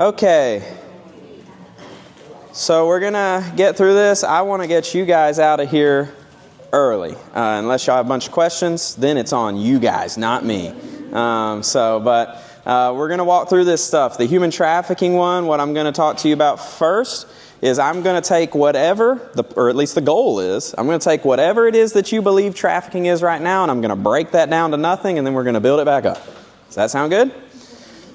Okay, so we're going to get through this. I want to get you guys out of here early. Unless y'all have a bunch of questions, then it's on you guys, not me. We're going to walk through this stuff. The human trafficking one, what I'm going to talk to you about first is I'm going to take whatever, or at least the goal is, I'm going to take whatever it is that you believe trafficking is right now, and I'm going to break that down to nothing, and then we're going to build it back up. Does that sound good?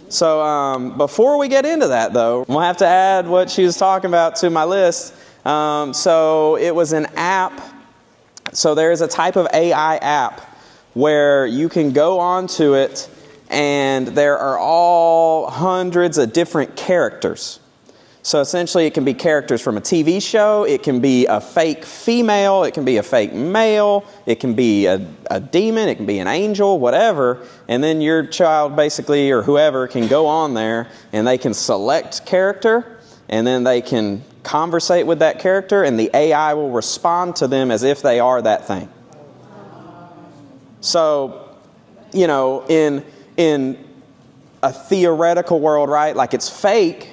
So before we get into that, though, we'll have to add what she was talking about to my list. So it was an app. So there is a type of AI app where you can go onto it, and there are all hundreds of different characters. So essentially it can be characters from a TV show, it can be a fake female, it can be a fake male, it can be a demon, it can be an angel, whatever. And then your child basically, or whoever, can go on there and they can select character, and then they can conversate with that character, and the AI will respond to them as if they are that thing. So, you know, in a theoretical world, right, like it's fake,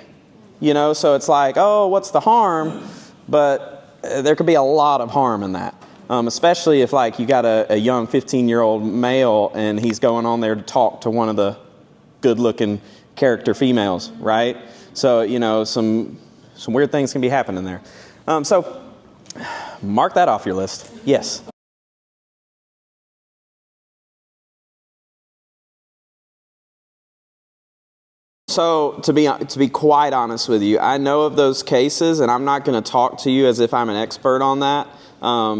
you know, so it's like, oh, what's the harm? But there could be a lot of harm in that, especially if, like, you got a young 15-year-old male and he's going on there to talk to one of the good-looking character females, right? So, you know, some weird things can be happening there. So mark that off your list. Yes. So to be quite honest with you, I know of those cases, and I'm not going to talk to you as if I'm an expert on that,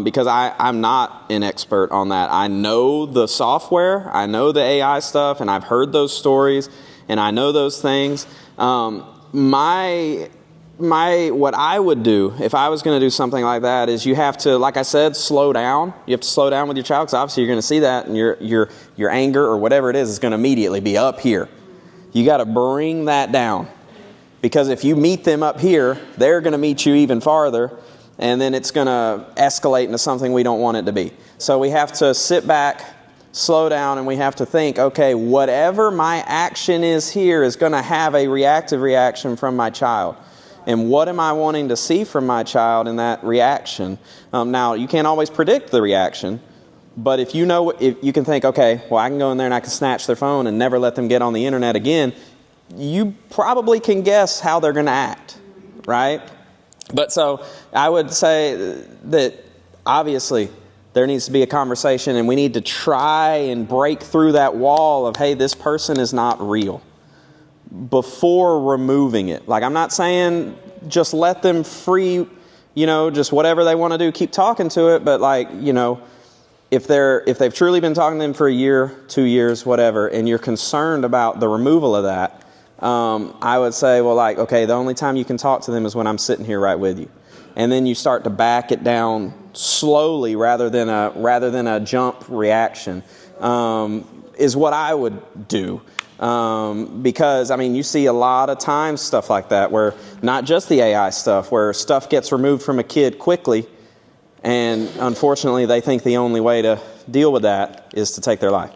because I'm not an expert on that. I know the software, I know the AI stuff, and I've heard those stories, and I know those things. What I would do if I was going to do something like that is you have to, like I said, slow down. You have to slow down with your child, because obviously you're going to see that, and your anger or whatever it is going to immediately be up here. You got to bring that down, because if you meet them up here, they're going to meet you even farther, and then it's going to escalate into something we don't want it to be. So we have to sit back, slow down, and we have to think, okay, whatever my action is here is going to have a reactive reaction from my child. And what am I wanting to see from my child in that reaction? Now, you can't always predict the reaction. But if you know, if you can think, okay, well, I can go in there and I can snatch their phone and never let them get on the internet again, you probably can guess how they're going to act, right? But so I would say that obviously there needs to be a conversation, and we need to try and break through that wall of, hey, this person is not real, before removing it. Like, I'm not saying just let them free, you know, just whatever they want to do, keep talking to it, but, like, you know, if they've truly been talking to them for a year, 2 years, whatever, and you're concerned about the removal of that, I would say, well, like, okay, the only time you can talk to them is when I'm sitting here right with you. And then you start to back it down slowly rather than a jump reaction, is what I would do. Because, I mean, you see a lot of times stuff like that, where not just the AI stuff, where stuff gets removed from a kid quickly, and unfortunately, they think the only way to deal with that is to take their life.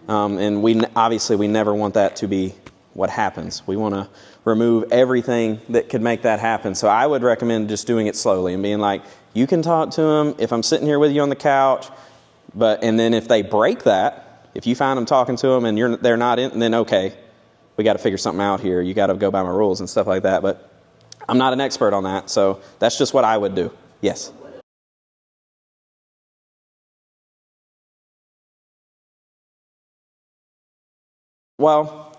And we never want that to be what happens. We want to remove everything that could make that happen. So I would recommend just doing it slowly and being like, you can talk to them if I'm sitting here with you on the couch, and then if they break that, if you find them talking to them and they're not in, then okay, we got to figure something out here. You got to go by my rules and stuff like that. But I'm not an expert on that, so that's just what I would do. Yes. Well,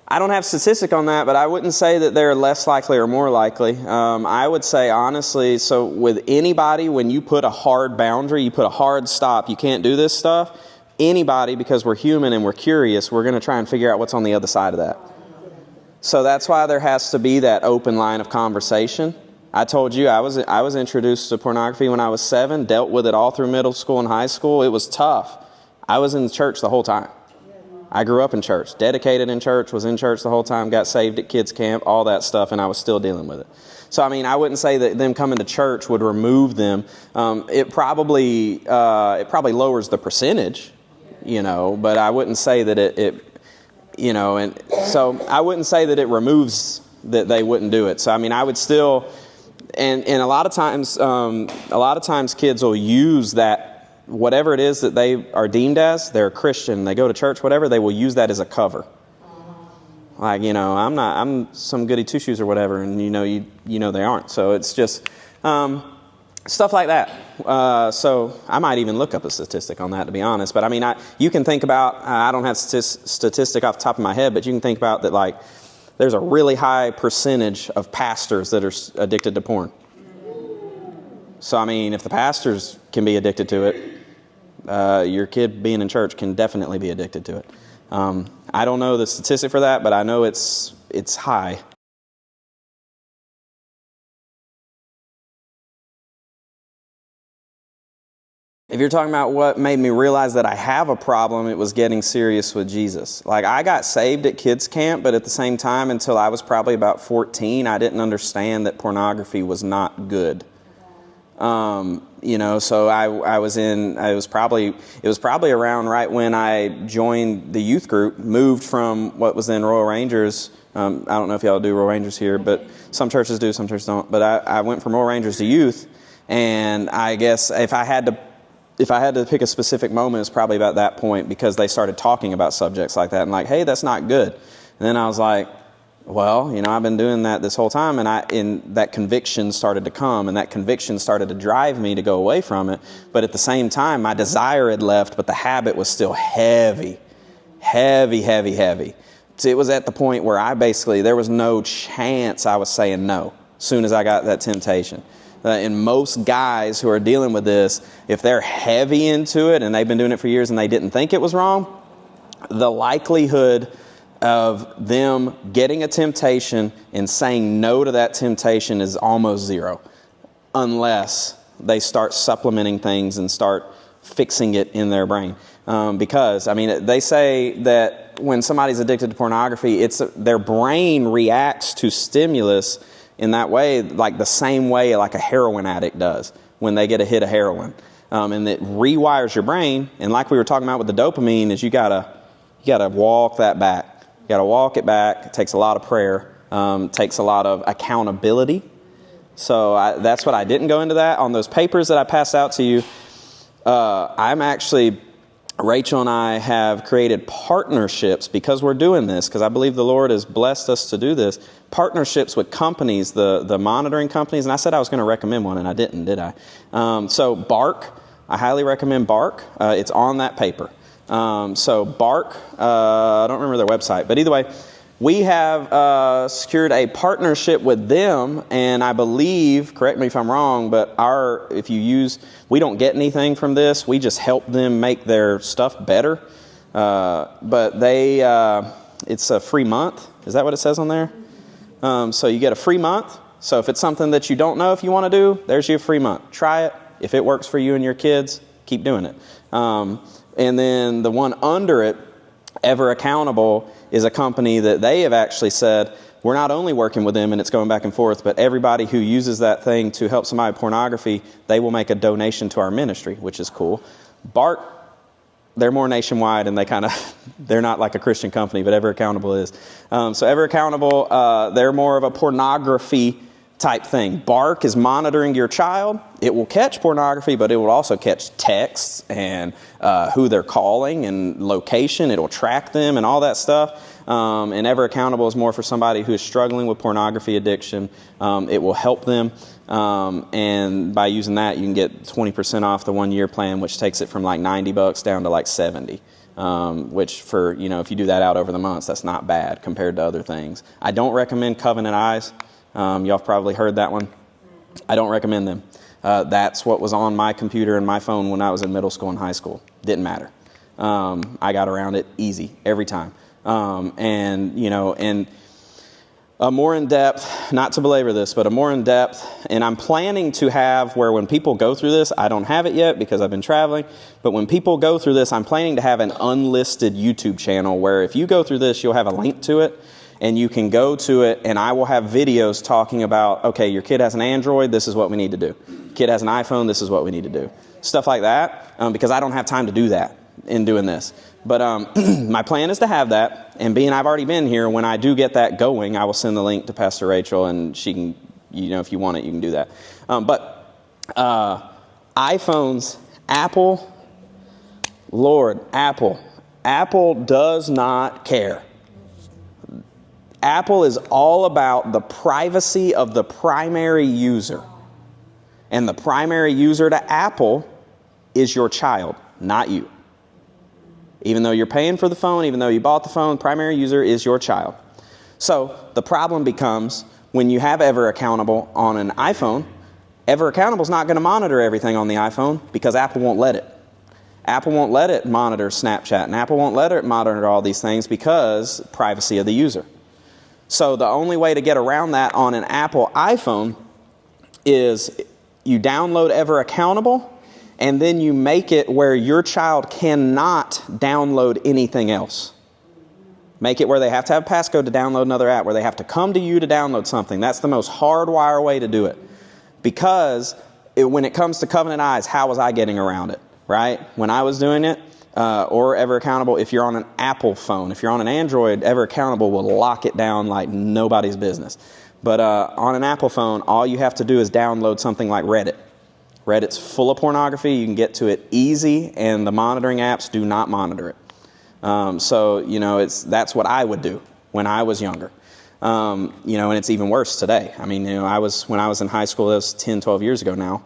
I don't have statistic on that, but I wouldn't say that they're less likely or more likely. I would say, honestly, so with anybody, when you put a hard boundary, you put a hard stop, you can't do this stuff, anybody, because we're human and we're curious, we're going to try and figure out what's on the other side of that. So that's why there has to be that open line of conversation. I told you I was introduced to pornography when I was 7, dealt with it all through middle school and high school. It was tough. I was in church the whole time. I grew up in church, dedicated in church, was in church the whole time, got saved at kids camp, all that stuff, and I was still dealing with it. So, I mean, I wouldn't say that them coming to church would remove them. It probably lowers the percentage, you know, but I wouldn't say that it you know, and so I wouldn't say that it removes that they wouldn't do it. So, I mean, I would still, and a lot of times kids will use that, whatever it is that they are deemed as, they're a Christian, they go to church, whatever, they will use that as a cover. Like, I'm some goody two-shoes or whatever, and you know they aren't. So it's just stuff like that. So I might even look up a statistic on that, to be honest. But I mean, you can think about, I don't have statistic off the top of my head, but you can think about that, like, there's a really high percentage of pastors that are addicted to porn. So, I mean, if the pastors can be addicted to it, your kid being in church can definitely be addicted to it. I don't know the statistic for that, but I know it's high. If you're talking about what made me realize that I have a problem, it was getting serious with Jesus. Like, I got saved at kids camp, but at the same time, until I was probably about 14, I didn't understand that pornography was not good. So it was probably around right when I joined the youth group, moved from what was then Royal Rangers. I don't know if y'all do Royal Rangers here, but some churches do, some churches don't. But I went from Royal Rangers to youth, and I guess if I had to pick a specific moment, it's probably about that point, because they started talking about subjects like that and like, hey, that's not good. And then I was like, well, I've been doing that this whole time, and that conviction started to come, and that conviction started to drive me to go away from it. But at the same time, my desire had left, but the habit was still heavy. So it was at the point where there was no chance I was saying no as soon as I got that temptation. And most guys who are dealing with this, if they're heavy into it and they've been doing it for years and they didn't think it was wrong, the likelihood of them getting a temptation and saying no to that temptation is almost zero, unless they start supplementing things and start fixing it in their brain. Because, I mean, they say that when somebody's addicted to pornography, their brain reacts to stimulus in that way, like the same way like a heroin addict does when they get a hit of heroin. And it rewires your brain. And like we were talking about with the dopamine, is you gotta walk that back. You got to walk it back. It takes a lot of prayer. Takes a lot of accountability. So that's what I didn't go into that. On those papers that I passed out to you, Rachel and I have created partnerships because we're doing this, because I believe the Lord has blessed us to do this, partnerships with companies, the monitoring companies. And I said I was going to recommend one, and I didn't, did I? So Bark, I highly recommend Bark. It's on that paper. So Bark, I don't remember their website, but either way, we have secured a partnership with them, and I believe, correct me if I'm wrong, but we don't get anything from this. We just help them make their stuff better. But it's a free month. Is that what it says on there? So you get a free month. So if it's something that you don't know if you want to do, there's your free month. Try it. If it works for you and your kids, keep doing it. And then the one under it, Ever Accountable, is a company that they have actually said, we're not only working with them and it's going back and forth, but everybody who uses that thing to help somebody with pornography, they will make a donation to our ministry, which is cool. Bark, they're more nationwide, and they're not like a Christian company, but Ever Accountable is. So Ever Accountable, they're more of a pornography type thing. Bark is monitoring your child. It will catch pornography, but it will also catch texts and who they're calling and location. It'll track them and all that stuff. And Ever Accountable is more for somebody who is struggling with pornography addiction. It will help them. And by using that, you can get 20% off the 1-year plan, which takes it from like $90 down to like $70. Which for, if you do that out over the months, that's not bad compared to other things. I don't recommend Covenant Eyes. Y'all have probably heard that one. I don't recommend them. That's what was on my computer and my phone when I was in middle school and high school. Didn't matter. I got around it easy every time. And a more in-depth, not to belabor this, but a more in-depth, and I'm planning to have where when people go through this, I don't have it yet because I've been traveling, but when people go through this, I'm planning to have an unlisted YouTube channel where if you go through this, you'll have a link to it. And you can go to it, and I will have videos talking about, okay, your kid has an Android, this is what we need to do. Kid has an iPhone, this is what we need to do. Stuff like that, because I don't have time to do that. in doing this. But my plan is to have that, and being I've already been here, when I do get that going, I will send the link to Pastor Rachel, and she can, if you want it, you can do that. But iPhones, Apple, Lord, Apple does not care. Apple is all about the privacy of the primary user. And the primary user to Apple is your child, not you. Even though you're paying for the phone, even though you bought the phone, primary user is your child. So the problem becomes when you have Ever Accountable on an iPhone, Ever Accountable is not going to monitor everything on the iPhone because Apple won't let it. Apple won't let it monitor Snapchat, and Apple won't let it monitor all these things because privacy of the user. So the only way to get around that on an Apple iPhone is you download Ever Accountable, and then you make it where your child cannot download anything else. Make it where they have to have a passcode to download another app, where they have to come to you to download something. That's the most hardwire way to do it. Because when it comes to Covenant Eyes, how was I getting around it, right? When I was doing it, or Ever Accountable, if you're on an Apple phone, if you're on an Android, Ever Accountable will lock it down like nobody's business. But on an Apple phone, all you have to do is download something like Reddit. Reddit's full of pornography. You can get to it easy, and the monitoring apps do not monitor it. So that's what I would do when I was younger. And it's even worse today. I mean, when I was in high school, that was 10, 12 years ago now.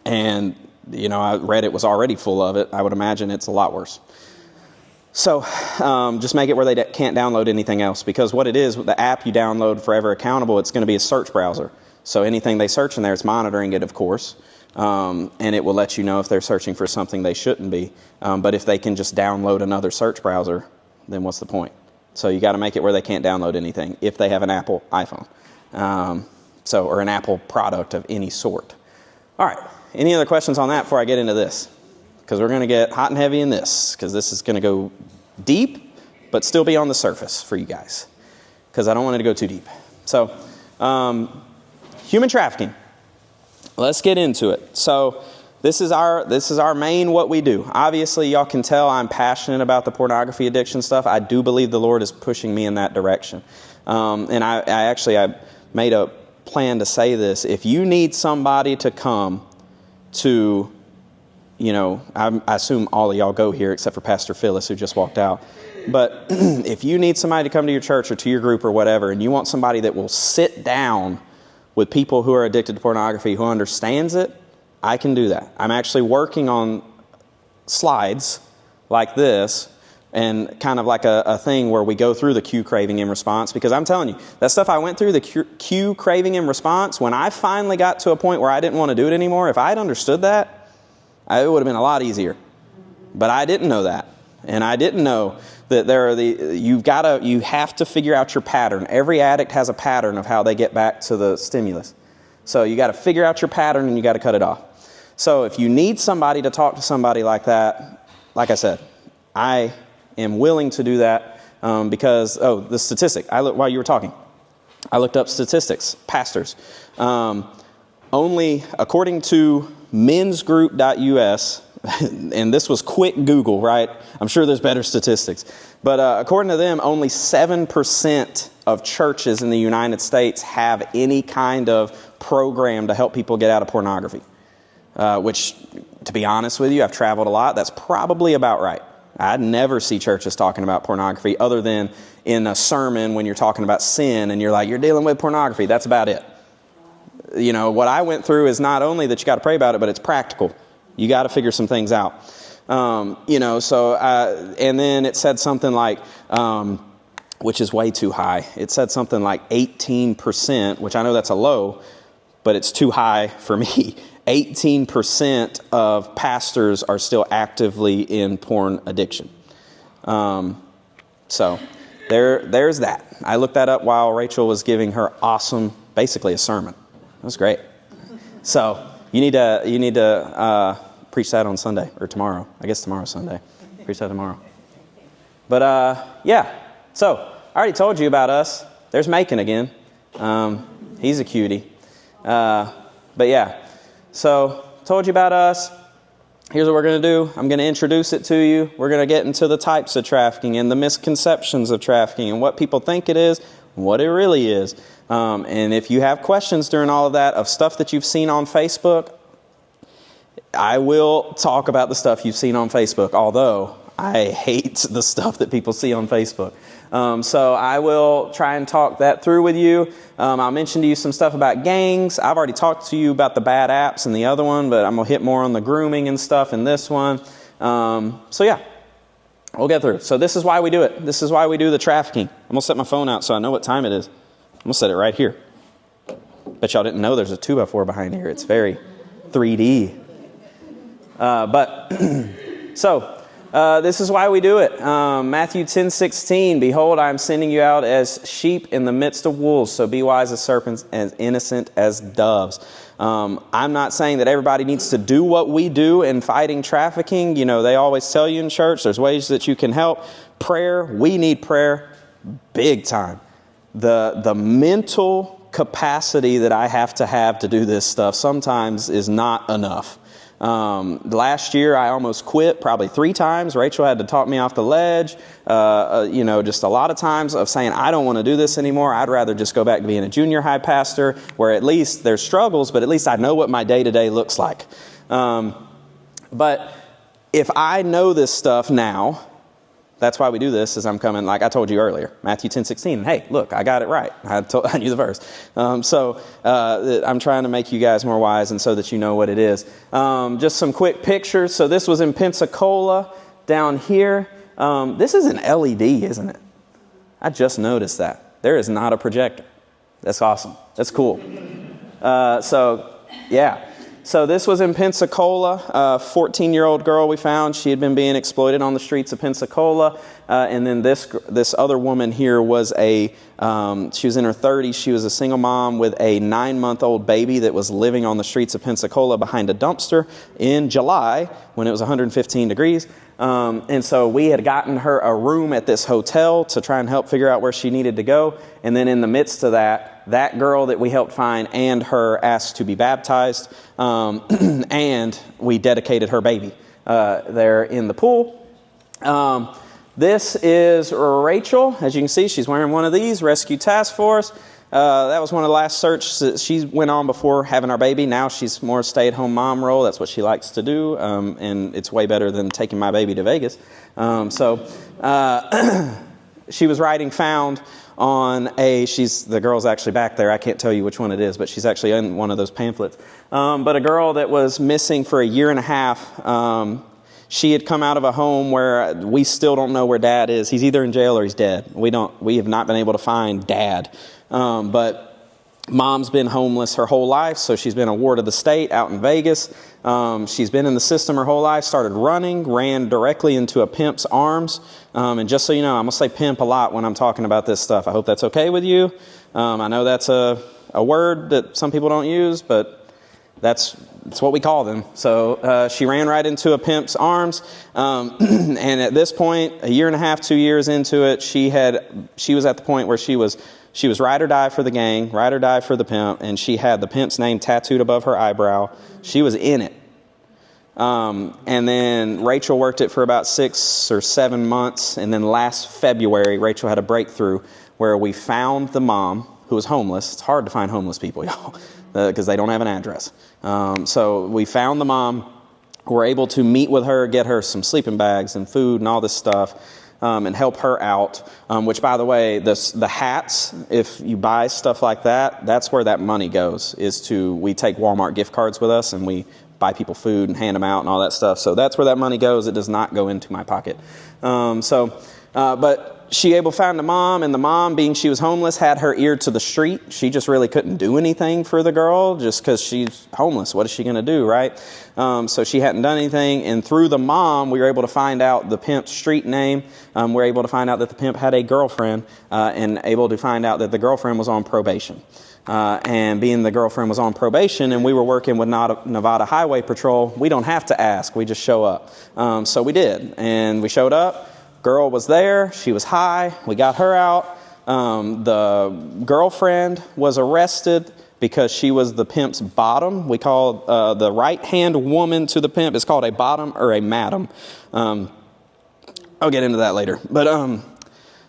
Reddit was already full of it. I would imagine it's a lot worse. So just make it where they can't download anything else, because what it is, the app you download for Ever Accountable, it's going to be a search browser. So anything they search in there, it's monitoring it, of course, and it will let you know if they're searching for something they shouldn't be. But if they can just download another search browser, then what's the point? So you got to make it where they can't download anything if they have an Apple iPhone, or an Apple product of any sort. All right, any other questions on that before I get into this? Because we're going to get hot and heavy in this, because this is going to go deep, but still be on the surface for you guys, because I don't want it to go too deep. So, human trafficking. Let's get into it. So, this is our main what we do. Obviously, y'all can tell I'm passionate about the pornography addiction stuff. I do believe the Lord is pushing me in that direction. And I made a plan to say this. If you need somebody to come to, I assume all of y'all go here except for Pastor Phyllis, who just walked out. But if you need somebody to come to your church or to your group or whatever, and you want somebody that will sit down with people who are addicted to pornography, who understands it, I can do that. I'm actually working on slides like this, and kind of like a thing where we go through the cue, craving, and response. Because I'm telling you, that stuff I went through, the cue, craving, and response, when I finally got to a point where I didn't want to do it anymore, if I had understood that, it would have been a lot easier. But I didn't know that. And I didn't know that you have to figure out your pattern. Every addict has a pattern of how they get back to the stimulus. So you got to figure out your pattern, and you got to cut it off. So if you need somebody to talk to somebody like that, like I said, I am willing to do that because, the statistic. While you were talking, I looked up statistics, pastors. Only, according to mensgroup.us, and this was quick Google, right? I'm sure there's better statistics. But according to them, only 7% of churches in the United States have any kind of program to help people get out of pornography. Which, to be honest with you, I've traveled a lot. That's probably about right. I'd never see churches talking about pornography other than in a sermon when you're talking about sin and you're dealing with pornography. That's about it. What I went through is not only that you got to pray about it, but it's practical. You got to figure some things out. And then it said something like, which is way too high. It said something like 18%, which I know that's a low, but it's too high for me. 18% of pastors are still actively in porn addiction. So there's that. I looked that up while Rachel was giving her basically a sermon. It was great. So you need to preach that on Sunday or tomorrow. I guess tomorrow's Sunday. Preach that tomorrow. But so I already told you about us. There's Macon again. He's a cutie. But yeah. So, told you about us. here's what we're going to do. I'm going to introduce it to you. We're going to get into the types of trafficking and the misconceptions of trafficking and what people think it is, what it really is. And if you have questions during all of that of stuff that you've seen on Facebook, I will talk about the stuff you've seen on Facebook, although I hate the stuff that people see on Facebook. So I will try and talk that through with you. I'll mention to you some stuff about gangs. I've already talked to you about the bad apps in the other one, but I'm going to hit more on the grooming and stuff in this one. So yeah, we'll get through. So this is why we do it. This is why we do the trafficking. I'm going to set my phone out so I know what time it is. I'm going to set it right here. Bet y'all didn't know there's a 2x4 behind here. It's very 3D. This is why we do it. Matthew 10:16, behold, I am sending you out as sheep in the midst of wolves, so be wise as serpents, as innocent as doves. I'm not saying that everybody needs to do what we do in fighting trafficking. You know, they always tell you in church, there's ways that you can help. Prayer, we need prayer big time. The mental capacity that I have to do this stuff sometimes is not enough. Last year I almost quit probably 3 times. Rachel had to talk me off the ledge. Just a lot of times of saying, I don't want to do this anymore. I'd rather just go back to being a junior high pastor where at least there's struggles, but at least I know what my day-to-day looks like. But if I know this stuff now, that's why we do this, is I'm coming, like I told you earlier, Matthew 10:16. Hey, look, I got it right. I knew the verse. I'm trying to make you guys more wise and so that you know what it is. Just some quick pictures. So this was in Pensacola down here. This is an LED, isn't it? I just noticed that. There is not a projector. That's awesome. That's cool. Yeah. So this was in Pensacola, a 14-year-old girl we found. She had been being exploited on the streets of Pensacola. And then this other woman here was she was in her 30s. She was a single mom with a 9-month-old baby that was living on the streets of Pensacola behind a dumpster in July when it was 115 degrees. And so we had gotten her a room at this hotel to try and help figure out where she needed to go. And then in the midst of that girl that we helped find and her asked to be baptized. And we dedicated her baby there in the pool. This is Rachel. As you can see, she's wearing one of these, Rescue Task Force. That was one of the last searches that she went on before having our baby. Now she's more stay-at-home mom role. That's what she likes to do. And it's way better than taking my baby to Vegas. She was writing found on the girl's actually back there. I can't tell you which one it is, but she's actually in one of those pamphlets. But a girl that was missing for a year and a half. She had come out of a home where we still don't know where dad is. He's either in jail or he's dead. We have not been able to find dad. But mom's been homeless her whole life, so she's been a ward of the state out in Vegas. She's been in the system her whole life, started running, ran directly into a pimp's arms. And just so you know, I'm going to say pimp a lot when I'm talking about this stuff. I hope that's okay with you. I know that's a word that some people don't use, but that's what we call them. So she ran right into a pimp's arms. And at this point, a year and a half, 2 years into it, she was at the point where she was ride or die for the gang, ride or die for the pimp, and she had the pimp's name tattooed above her eyebrow. She was in it. And then Rachel worked it for about 6 or 7 months. And then last February, Rachel had a breakthrough where we found the mom who was homeless. It's hard to find homeless people, y'all, because they don't have an address. So we found the mom. We're able to meet with her, get her some sleeping bags and food and all this stuff. And help her out, which, by the way, the hats, if you buy stuff like that, that's where that money goes, we take Walmart gift cards with us and we buy people food and hand them out and all that stuff. So that's where that money goes. It does not go into my pocket. But she found the mom, and the mom, being she was homeless, had her ear to the street. She just really couldn't do anything for the girl just because she's homeless. What is she going to do, right? So she hadn't done anything. And through the mom, we were able to find out the pimp's street name. We were able to find out that the pimp had a girlfriend and able to find out that the girlfriend was on probation. And being the girlfriend was on probation and we were working with Nevada Highway Patrol, we don't have to ask. We just show up. So we did. And we showed up. Girl was there. She was high. We got her out. The girlfriend was arrested because she was the pimp's bottom. We call the right-hand woman to the pimp is called a bottom or a madam. I'll get into that later. But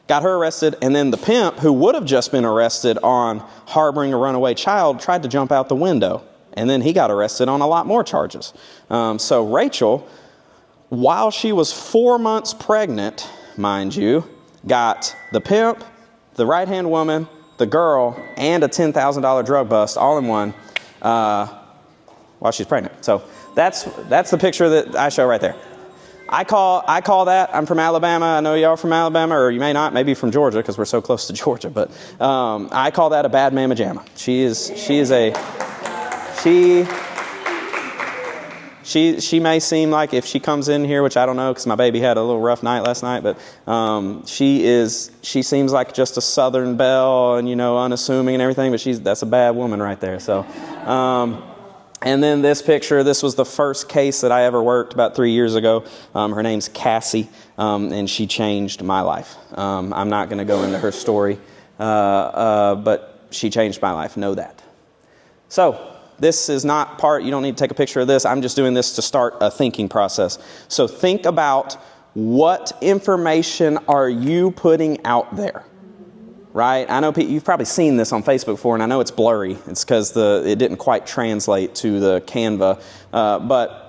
got her arrested, and then the pimp, who would have just been arrested on harboring a runaway child, tried to jump out the window. And then he got arrested on a lot more charges. So Rachel, while she was 4 months pregnant, mind you, got the pimp, the right-hand woman, the girl, and a $10,000 drug bust all in one while she's pregnant. So that's the picture that I show right there. I call that, I'm from Alabama. I know y'all from Alabama, or you may not, maybe from Georgia, because we're so close to Georgia. But I call that a bad mamma jamma. She may seem like, if she comes in here, which I don't know, because my baby had a little rough night last night, but she seems like just a Southern belle and, unassuming and everything, but that's a bad woman right there. So, and then this picture, this was the first case that I ever worked about 3 years ago. Her name's Cassie, and she changed my life. I'm not going to go into her story, but she changed my life. Know that. So, this is not you don't need to take a picture of this. I'm just doing this to start a thinking process. So think about, what information are you putting out there? Right? I know you've probably seen this on Facebook before, and I know it's blurry. It's because it didn't quite translate to the Canva. But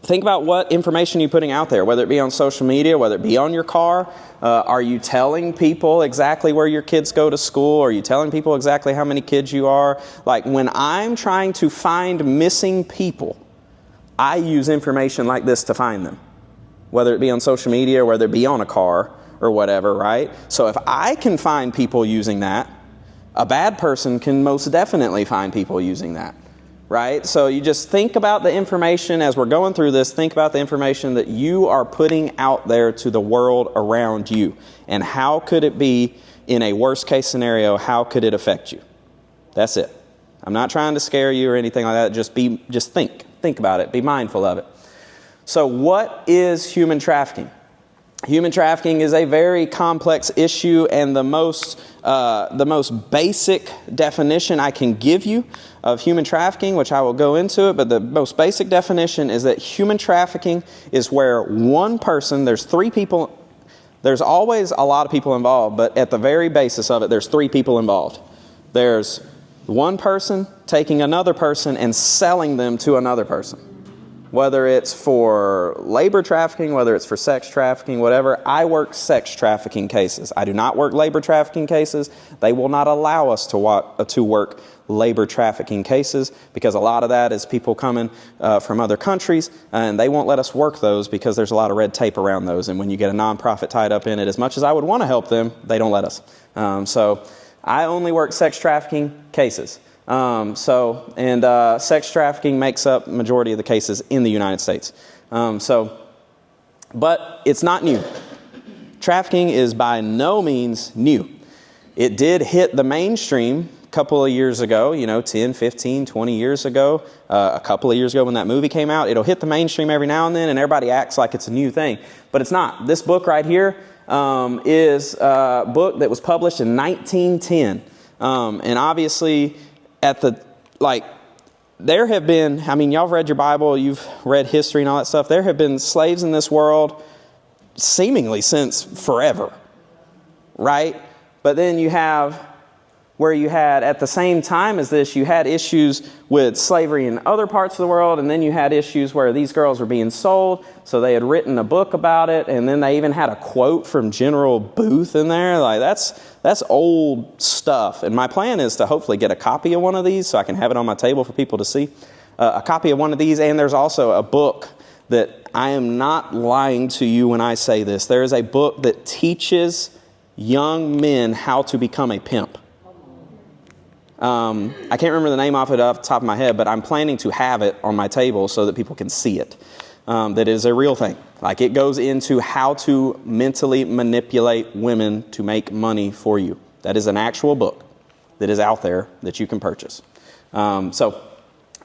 think about what information you're putting out there, whether it be on social media, whether it be on your car. Are you telling people exactly where your kids go to school? Are you telling people exactly how many kids you are? Like, when I'm trying to find missing people, I use information like this to find them, whether it be on social media or whether it be on a car or whatever, right? So if I can find people using that, a bad person can most definitely find people using that. Right? So you just think about the information as we're going through this. Think about the information that you are putting out there to the world around you. And how could it be, in a worst case scenario, how could it affect you? That's it. I'm not trying to scare you or anything like that. Just think. Think about it. Be mindful of it. So what is human trafficking? Human trafficking is a very complex issue, and the most basic definition I can give you of human trafficking, which I will go into it, but the most basic definition is that human trafficking is where one person, there's three people, there's always a lot of people involved, but at the very basis of it, there's three people involved. There's one person taking another person and selling them to another person. Whether it's for labor trafficking, whether it's for sex trafficking, whatever. I work sex trafficking cases. I do not work labor trafficking cases. They will not allow us to work labor trafficking cases, because a lot of that is people coming from other countries, and they won't let us work those because there's a lot of red tape around those. And when you get a nonprofit tied up in it, as much as I would want to help them, they don't let us. So I only work sex trafficking cases. Sex trafficking makes up the majority of the cases in the United States. But it's not new. Trafficking is by no means new. It did hit the mainstream a couple of years ago, 10, 15, 20 years ago, a couple of years ago when that movie came out. It'll hit the mainstream every now and then, and everybody acts like it's a new thing. But it's not. This book right here is a book that was published in 1910. And obviously, there have been, y'all have read your Bible, you've read history and all that stuff. There have been slaves in this world seemingly since forever, right? But then you have where you had, at the same time as this, you had issues with slavery in other parts of the world, and then you had issues where these girls were being sold, so they had written a book about it, and then they even had a quote from General Booth in there. Like, that's old stuff. And my plan is to hopefully get a copy of one of these so I can have it on my table for people to see. A copy of one of these, and there's also a book that, I am not lying to you when I say this, there is a book that teaches young men how to become a pimp. I can't remember the name off the top of my head, but I'm planning to have it on my table so that people can see it. That is a real thing. Like, it goes into how to mentally manipulate women to make money for you. That is an actual book that is out there that you can purchase. But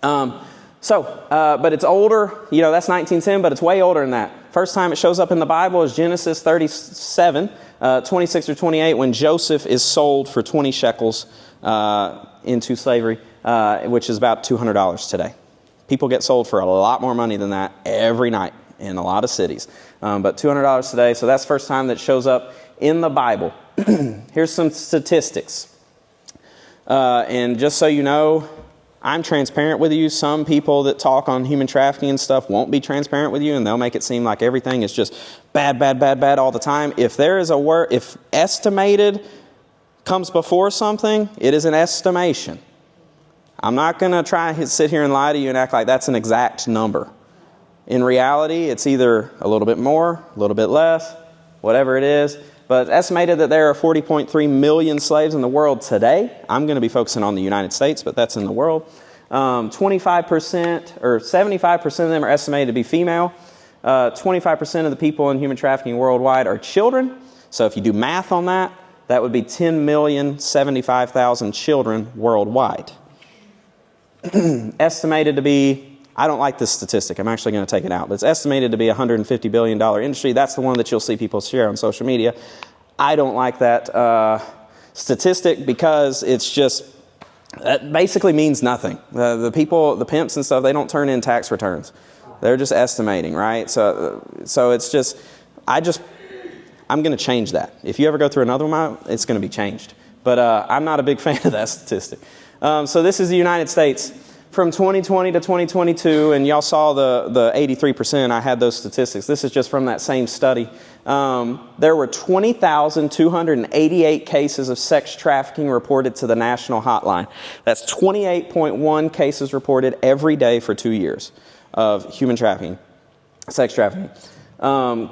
it's older. That's 1910, but it's way older than that. First time it shows up in the Bible is Genesis 37, 26 or 28, when Joseph is sold for 20 shekels into slavery, which is about $200 today. People get sold for a lot more money than that every night in a lot of cities. But $200 today, so that's the first time that it shows up in the Bible. Here's some statistics. And just so you know, I'm transparent with you. Some people that talk on human trafficking and stuff won't be transparent with you, and they'll make it seem like everything is just bad, bad, bad, bad all the time. If there is a word, if estimated comes before something, it is an estimation. I'm not going to try to sit here and lie to you and act like that's an exact number. In reality, it's either a little bit more, a little bit less, whatever it is. But it's estimated that there are 40.3 million slaves in the world today. I'm going to be focusing on the United States, but that's in the world. 25% or 75% of them are estimated to be female. 25% of the people in human trafficking worldwide are children. So if you do math on that, that would be 10,075,000 children worldwide. Estimated to be, I don't like this statistic. I'm actually going to take it out. But it's estimated to be a $150 billion industry. That's the one that you'll see people share on social media. I don't like that statistic because it's just, that basically means nothing. The people, the pimps and stuff, they don't turn in tax returns. They're just estimating, right? So it's just, I'm going to change that. If you ever go through another one, it's going to be changed. But I'm not a big fan of that statistic. So this is the United States from 2020 to 2022, and y'all saw the 83%. I had those statistics. This is just from that same study. There were 20,288 cases of sex trafficking reported to the national hotline. That's 28.1 cases reported every day for 2 years of human trafficking, sex trafficking.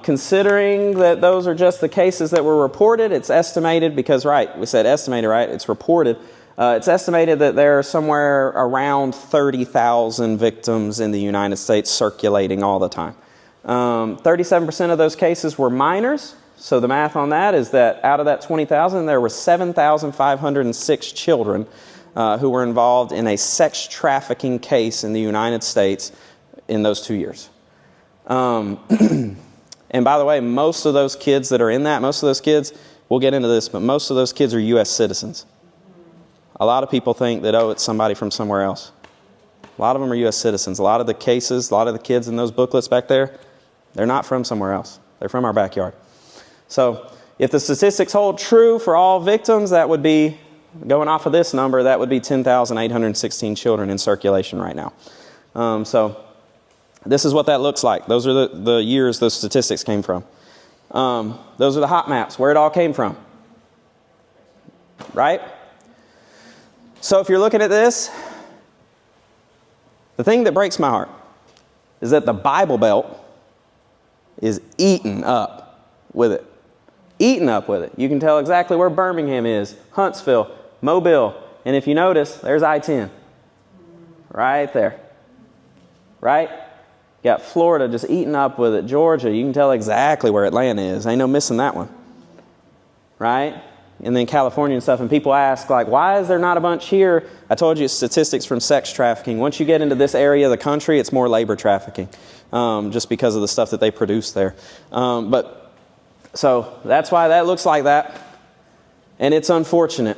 Considering that those are just the cases that were reported, it's estimated, because we said estimated, right? It's reported. It's estimated that there are somewhere around 30,000 victims in the United States circulating all the time. 37% of those cases were minors. So the math on that is that out of that 20,000, there were 7,506 children who were involved in a sex trafficking case in the United States in those 2 years. And by the way, most of those kids that are in that, most of those kids, we'll get into this, but most of those kids are U.S. citizens. A lot of people think that, it's somebody from somewhere else. A lot of them are U.S. citizens. A lot of the cases, a lot of the kids in those booklets back there, they're not from somewhere else. They're from our backyard. So if the statistics hold true for all victims, that would be, going off of this number, that would be 10,816 children in circulation right now. So this is what that looks like. Those are the years those statistics came from. Those are the hot maps, where it all came from. Right? So if you're looking at this, the thing that breaks my heart is that the Bible Belt is eaten up with it. Eaten up with it. You can tell exactly where Birmingham is, Huntsville, Mobile, and if you notice, there's I-10. Right there. Right? You got Florida just eaten up with it. Georgia, you can tell exactly where Atlanta is. Ain't no missing that one. Right? And then California and stuff, and people ask, like, why is there not a bunch here? I told you it's statistics from sex trafficking. Once you get into this area of the country, it's more labor trafficking, just because of the stuff that they produce there. So that's why that looks like that, and it's unfortunate.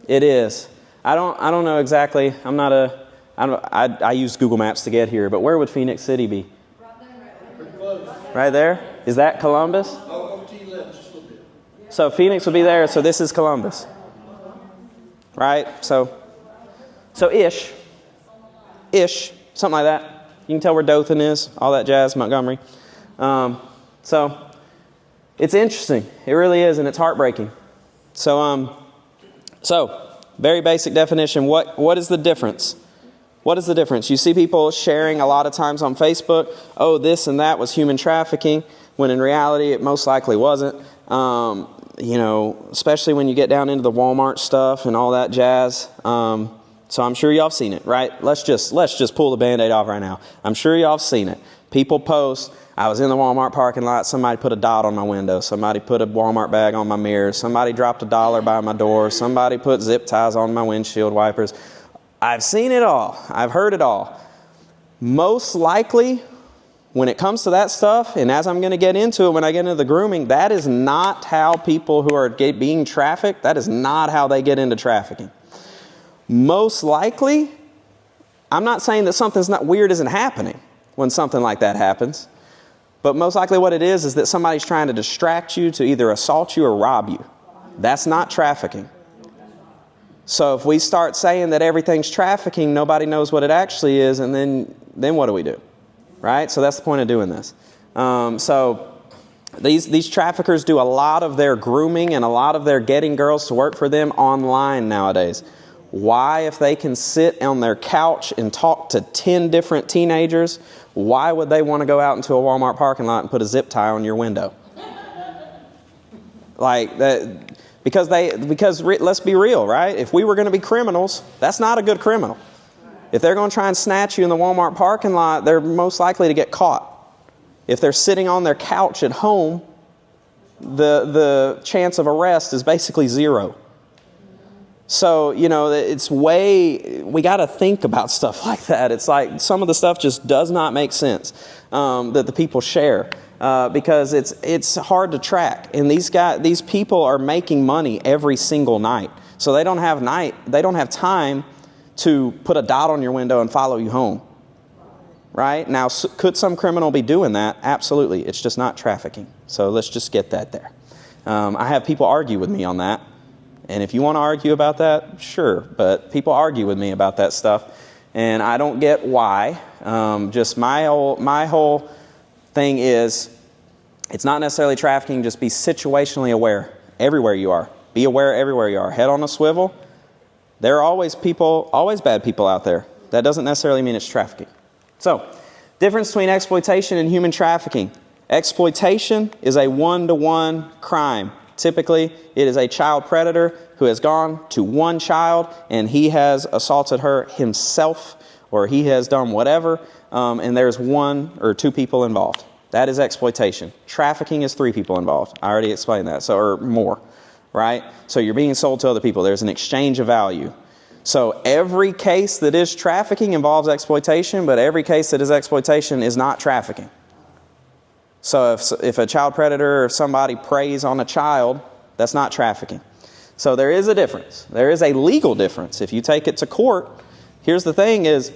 It is. I don't know exactly. I used Google Maps to get here, but where would Phoenix City be? Right there? Is that Columbus? So Phoenix would be there, so this is Columbus. Right? So ish, something like that. You can tell where Dothan is, all that jazz, Montgomery. So it's interesting. It really is, and it's heartbreaking. So very basic definition. What is the difference? What is the difference? You see people sharing a lot of times on Facebook, this and that was human trafficking, when in reality it most likely wasn't. Especially when you get down into the Walmart stuff and all that jazz. So I'm sure y'all have seen it, right? Let's just pull the Band-Aid off right now. I'm sure y'all have seen it. People post, I was in the Walmart parking lot, somebody put a dot on my window, somebody put a Walmart bag on my mirror, somebody dropped $1 by my door, somebody put zip ties on my windshield wipers. I've seen it all. I've heard it all. Most likely, when it comes to that stuff, and as I'm going to get into it when I get into the grooming, that is not how people who are being trafficked, that is not how they get into trafficking. Most likely, I'm not saying that something's not weird isn't happening when something like that happens, but most likely what it is that somebody's trying to distract you to either assault you or rob you. That's not trafficking. So if we start saying that everything's trafficking, nobody knows what it actually is, and then what do we do? Right? So that's the point of doing this. So these traffickers do a lot of their grooming and a lot of their getting girls to work for them online nowadays. Why, if they can sit on their couch and talk to 10 different teenagers, why would they want to go out into a Walmart parking lot and put a zip tie on your window? Like that, because let's be real, right? If we were going to be criminals, that's not a good criminal. If they're going to try and snatch you in the Walmart parking lot, they're most likely to get caught. If they're sitting on their couch at home, the chance of arrest is basically zero. So, we got to think about stuff like that. It's like some of the stuff just does not make sense that the people share because it's hard to track. And these people are making money every single night. So they don't have time to put a dot on your window and follow you home. Right? Now, could some criminal be doing that? Absolutely. It's just not trafficking. So let's just get that there. I have people argue with me on that. And if you want to argue about that, sure. But people argue with me about that stuff. And I don't get why. Just my whole thing is, it's not necessarily trafficking. Just be situationally aware everywhere you are. Be aware everywhere you are. Head on a swivel. There are always bad people out there. That doesn't necessarily mean it's trafficking. So, difference between exploitation and human trafficking. Exploitation is a one-to-one crime. Typically, it is a child predator who has gone to one child and he has assaulted her himself, or he has done whatever, and there's one or two people involved. That is exploitation. Trafficking is 3 people involved. I already explained that, or more, right? So you're being sold to other people. There's an exchange of value. So every case that is trafficking involves exploitation, but every case that is exploitation is not trafficking. So if a child predator or somebody preys on a child, that's not trafficking. So there is a difference. There is a legal difference. If you take it to court, here's the thing is,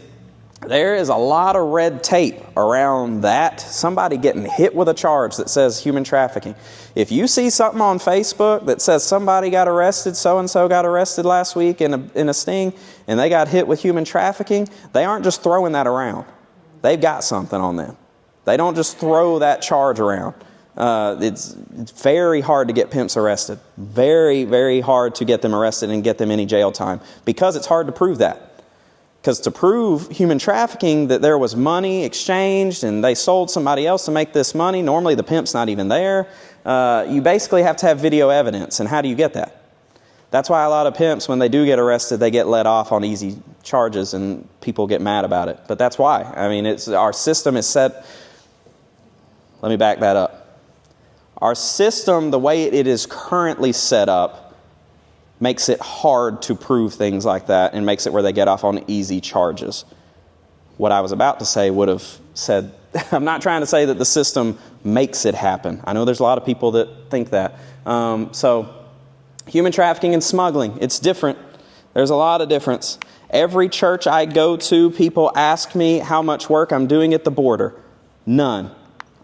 there is a lot of red tape around that. Somebody getting hit with a charge that says human trafficking. If you see something on Facebook that says somebody got arrested, so-and-so got arrested last week in a sting, and they got hit with human trafficking, they aren't just throwing that around. They've got something on them. They don't just throw that charge around. It's very hard to get pimps arrested. Very, very hard to get them arrested and get them any jail time, because it's hard to prove that. Because to prove human trafficking, that there was money exchanged and they sold somebody else to make this money, normally the pimp's not even there. You basically have to have video evidence. And how do you get that? That's why a lot of pimps, when they do get arrested, they get let off on easy charges and people get mad about it. But that's why. I mean, our system is set. Let me back that up. Our system, the way it is currently set up, makes it hard to prove things like that and makes it where they get off on easy charges. What I was about to say would have said, I'm not trying to say that the system makes it happen. I know there's a lot of people that think that. So human trafficking and smuggling, it's different. There's a lot of difference. Every church I go to, people ask me how much work I'm doing at the border. None.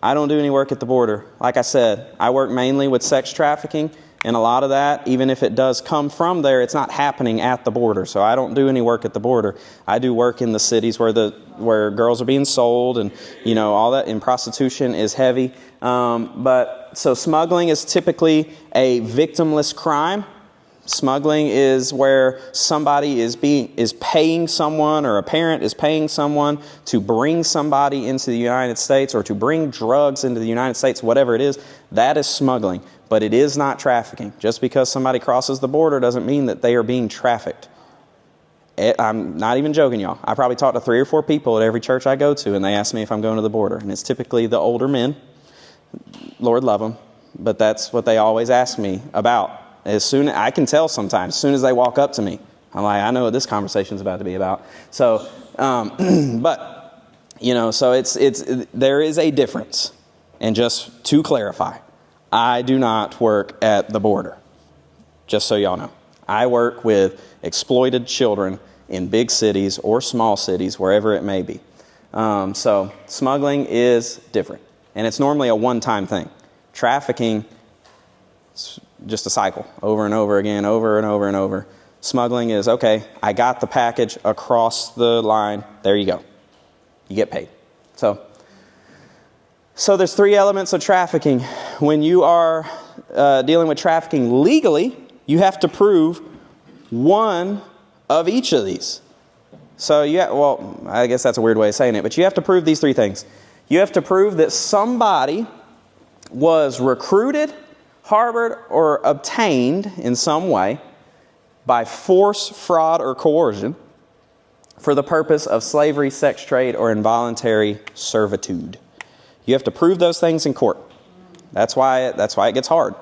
I don't do any work at the border. Like I said, I work mainly with sex trafficking. And a lot of that, even if it does come from there, it's not happening at the border. So I don't do any work at the border. I do work in the cities where girls are being sold, and all that. And prostitution is heavy. But so smuggling is typically a victimless crime. Smuggling is where somebody is paying someone, or a parent is paying someone to bring somebody into the United States, or to bring drugs into the United States, whatever it is. That is smuggling. But it is not trafficking. Just because somebody crosses the border doesn't mean that they are being trafficked. I'm not even joking, y'all. I probably talk to 3 or 4 people at every church I go to, and they ask me if I'm going to the border. And it's typically the older men. Lord love them. But that's what they always ask me about. I can tell sometimes, as soon as they walk up to me, I'm like, I know what this conversation is about to be about. So, so there is a difference. And just to clarify, I do not work at the border, just so y'all know. I work with exploited children in big cities or small cities, wherever it may be. So smuggling is different, and it's normally a one-time thing. Trafficking, it's just a cycle, over and over again, over and over and over. Smuggling is, okay, I got the package across the line, there you go. You get paid. So there's three elements of trafficking. When you are dealing with trafficking legally, you have to prove one of each of these. So well, I guess that's a weird way of saying it, but you have to prove these three things. You have to prove that somebody was recruited, harbored, or obtained in some way by force, fraud, or coercion for the purpose of slavery, sex trade, or involuntary servitude. You have to prove those things in court. That's why it gets hard.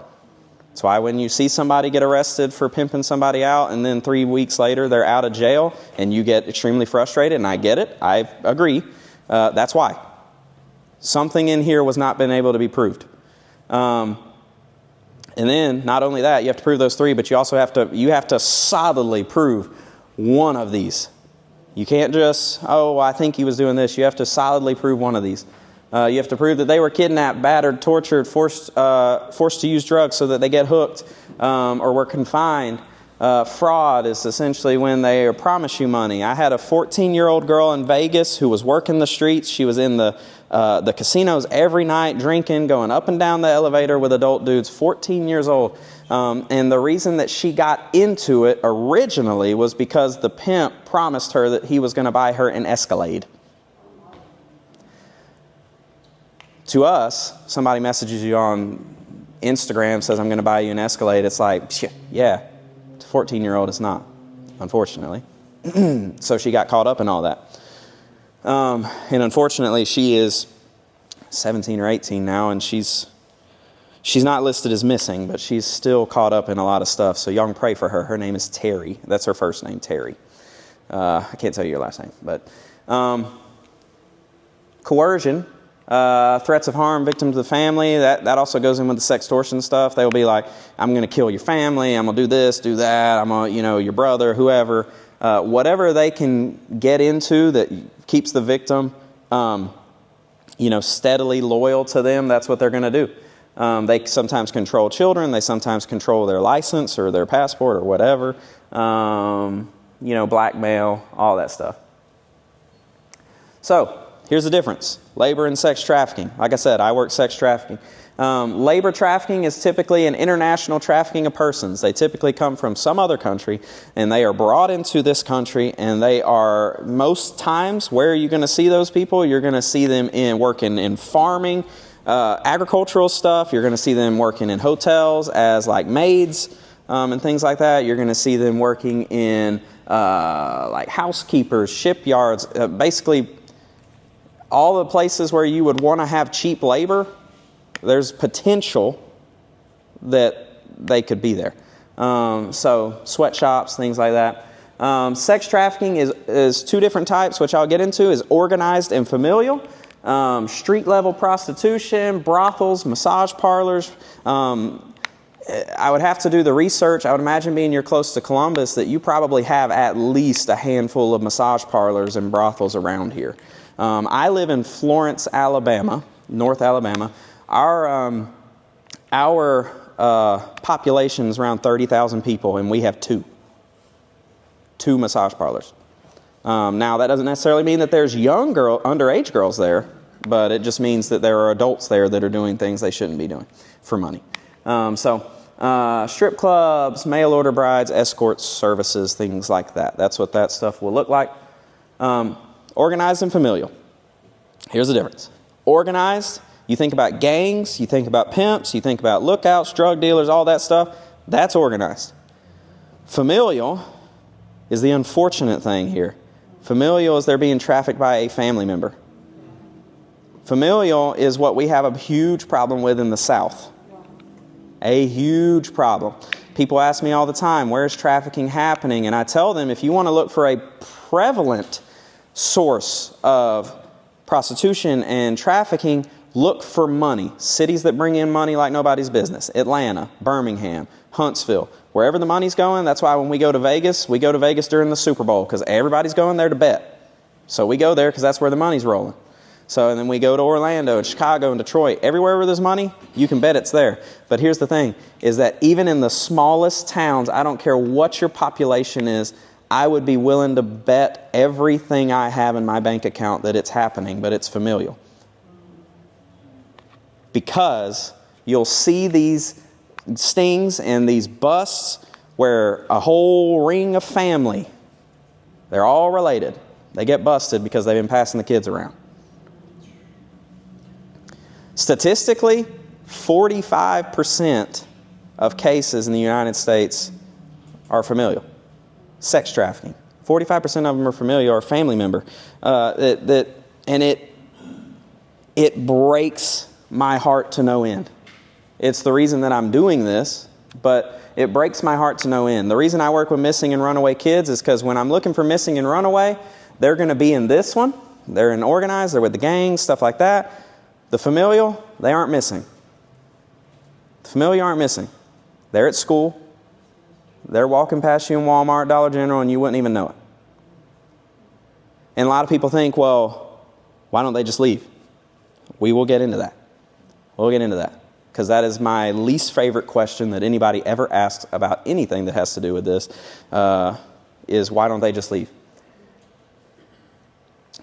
That's why when you see somebody get arrested for pimping somebody out and then 3 weeks later they're out of jail and you get extremely frustrated, and I get it, I agree, that's why. Something in here was not been able to be proved. And then, not only that, you have to prove those three, but you also have to solidly prove one of these. You can't just, I think he was doing this. You have to solidly prove one of these. You have to prove that they were kidnapped, battered, tortured, forced to use drugs so that they get hooked, or were confined. Fraud is essentially when they promise you money. I had a 14-year-old girl in Vegas who was working the streets. She was in the casinos every night, drinking, going up and down the elevator with adult dudes, 14 years old. And the reason that she got into it originally was because the pimp promised her that he was going to buy her an Escalade. To us, somebody messages you on Instagram, says, I'm going to buy you an Escalade. It's like, yeah, to a 14-year-old, it's not, unfortunately. So she got caught up in all that. And unfortunately, she is 17 or 18 now, and she's not listed as missing, but she's still caught up in a lot of stuff. So y'all can pray for her. Her name is Terry. That's her first name, Terry. I can't tell you your last name, but coercion. Threats of harm, victims of the family, that also goes in with the sextortion stuff. They will be like, I'm going to kill your family, I'm going to do this, do that, I'm going to, your brother, whoever. Whatever they can get into that keeps the victim, steadily loyal to them, that's what they're going to do. They sometimes control children, they sometimes control their license or their passport or whatever. Blackmail, all that stuff. So, here's the difference. Labor and sex trafficking. Like I said, I work sex trafficking. Labor trafficking is typically an international trafficking of persons. They typically come from some other country, and they are brought into this country, and they are, most times, where are you going to see those people? You're going to see them working in farming, agricultural stuff. You're going to see them working in hotels as like maids and things like that. You're going to see them working in like housekeepers, shipyards, basically all the places where you would want to have cheap labor. There's potential that they could be there. So sweatshops, things like that. Sex trafficking is two different types, which I'll get into, is organized and familial. Street level prostitution, brothels, massage parlors. I would have to do the research. I would imagine, being you're close to Columbus, that you probably have at least a handful of massage parlors and brothels around here. I live in Florence, Alabama, North Alabama. Our population is around 30,000 people, and we have two massage parlors. Now, that doesn't necessarily mean that there's underage girls there, but it just means that there are adults there that are doing things they shouldn't be doing for money. Strip clubs, mail order brides, escort services, things like that. That's what that stuff will look like. Organized and familial. Here's the difference. Organized, you think about gangs, you think about pimps, you think about lookouts, drug dealers, all that stuff. That's organized. Familial is the unfortunate thing here. Familial is they're being trafficked by a family member. Familial is what we have a huge problem with in the South. A huge problem. People ask me all the time, where's trafficking happening? And I tell them, if you want to look for a prevalent source of prostitution and trafficking, look for money. Cities that bring in money like nobody's business. Atlanta, Birmingham, Huntsville. Wherever the money's going, that's why when we go to Vegas during the Super Bowl, because everybody's going there to bet. So we go there because that's where the money's rolling. So, and then we go to Orlando and Chicago and Detroit. Everywhere where there's money, you can bet it's there. But here's the thing, is that even in the smallest towns, I don't care what your population is, I would be willing to bet everything I have in my bank account that it's happening, but it's familial. Because you'll see these stings and these busts where a whole ring of family, they're all related. They get busted because they've been passing the kids around. Statistically, 45% of cases in the United States are familial. Sex trafficking. 45% of them are familial or family member. And it breaks my heart to no end. It's the reason that I'm doing this, but it breaks my heart to no end. The reason I work with missing and runaway kids is because when I'm looking for missing and runaway, they're going to be in this one. They're in organized, they're with the gangs, stuff like that. The familial, they aren't missing. The familial aren't missing. They're at school. They're walking past you in Walmart, Dollar General, and you wouldn't even know it. And a lot of people think, well, why don't they just leave? We will get into that. We'll get into that. Because that is my least favorite question that anybody ever asks about anything that has to do with this, is why don't they just leave?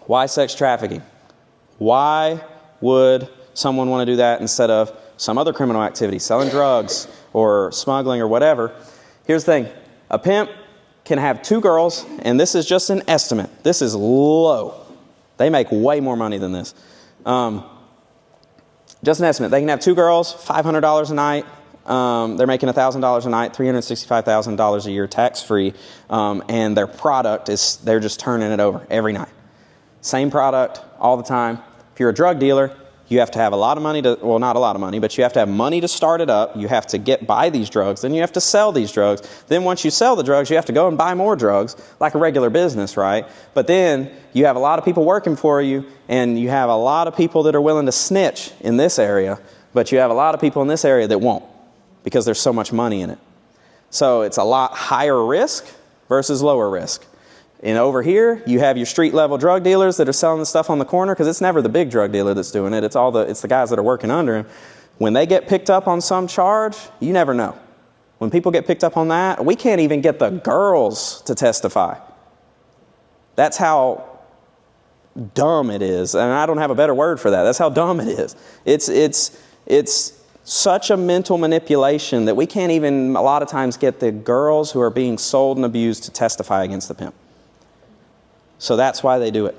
Why sex trafficking? Why would someone want to do that instead of some other criminal activity, selling drugs or smuggling or whatever? Here's the thing. A pimp can have 2 girls, and this is just an estimate. This is low. They make way more money than this. Just an estimate. They can have 2 girls, $500 a night. They're making $1,000 a night, $365,000 a year tax-free. And their product is, they're just turning it over every night. Same product all the time. If you're a drug dealer, you have to have a lot of money to, well, not a lot of money, but you have to have money to start it up. You have to buy these drugs. Then you have to sell these drugs. Then once you sell the drugs, you have to go and buy more drugs, like a regular business, right? But then you have a lot of people working for you, and you have a lot of people that are willing to snitch in this area, but you have a lot of people in this area that won't, because there's so much money in it. So it's a lot higher risk versus lower risk. And over here, you have your street-level drug dealers that are selling the stuff on the corner, because it's never the big drug dealer that's doing it. It's the guys that are working under him. When they get picked up on some charge, you never know. When people get picked up on that, we can't even get the girls to testify. That's how dumb it is. And I don't have a better word for that. That's how dumb it is. It's such a mental manipulation that we can't even, a lot of times, get the girls who are being sold and abused to testify against the pimp. So that's why they do it.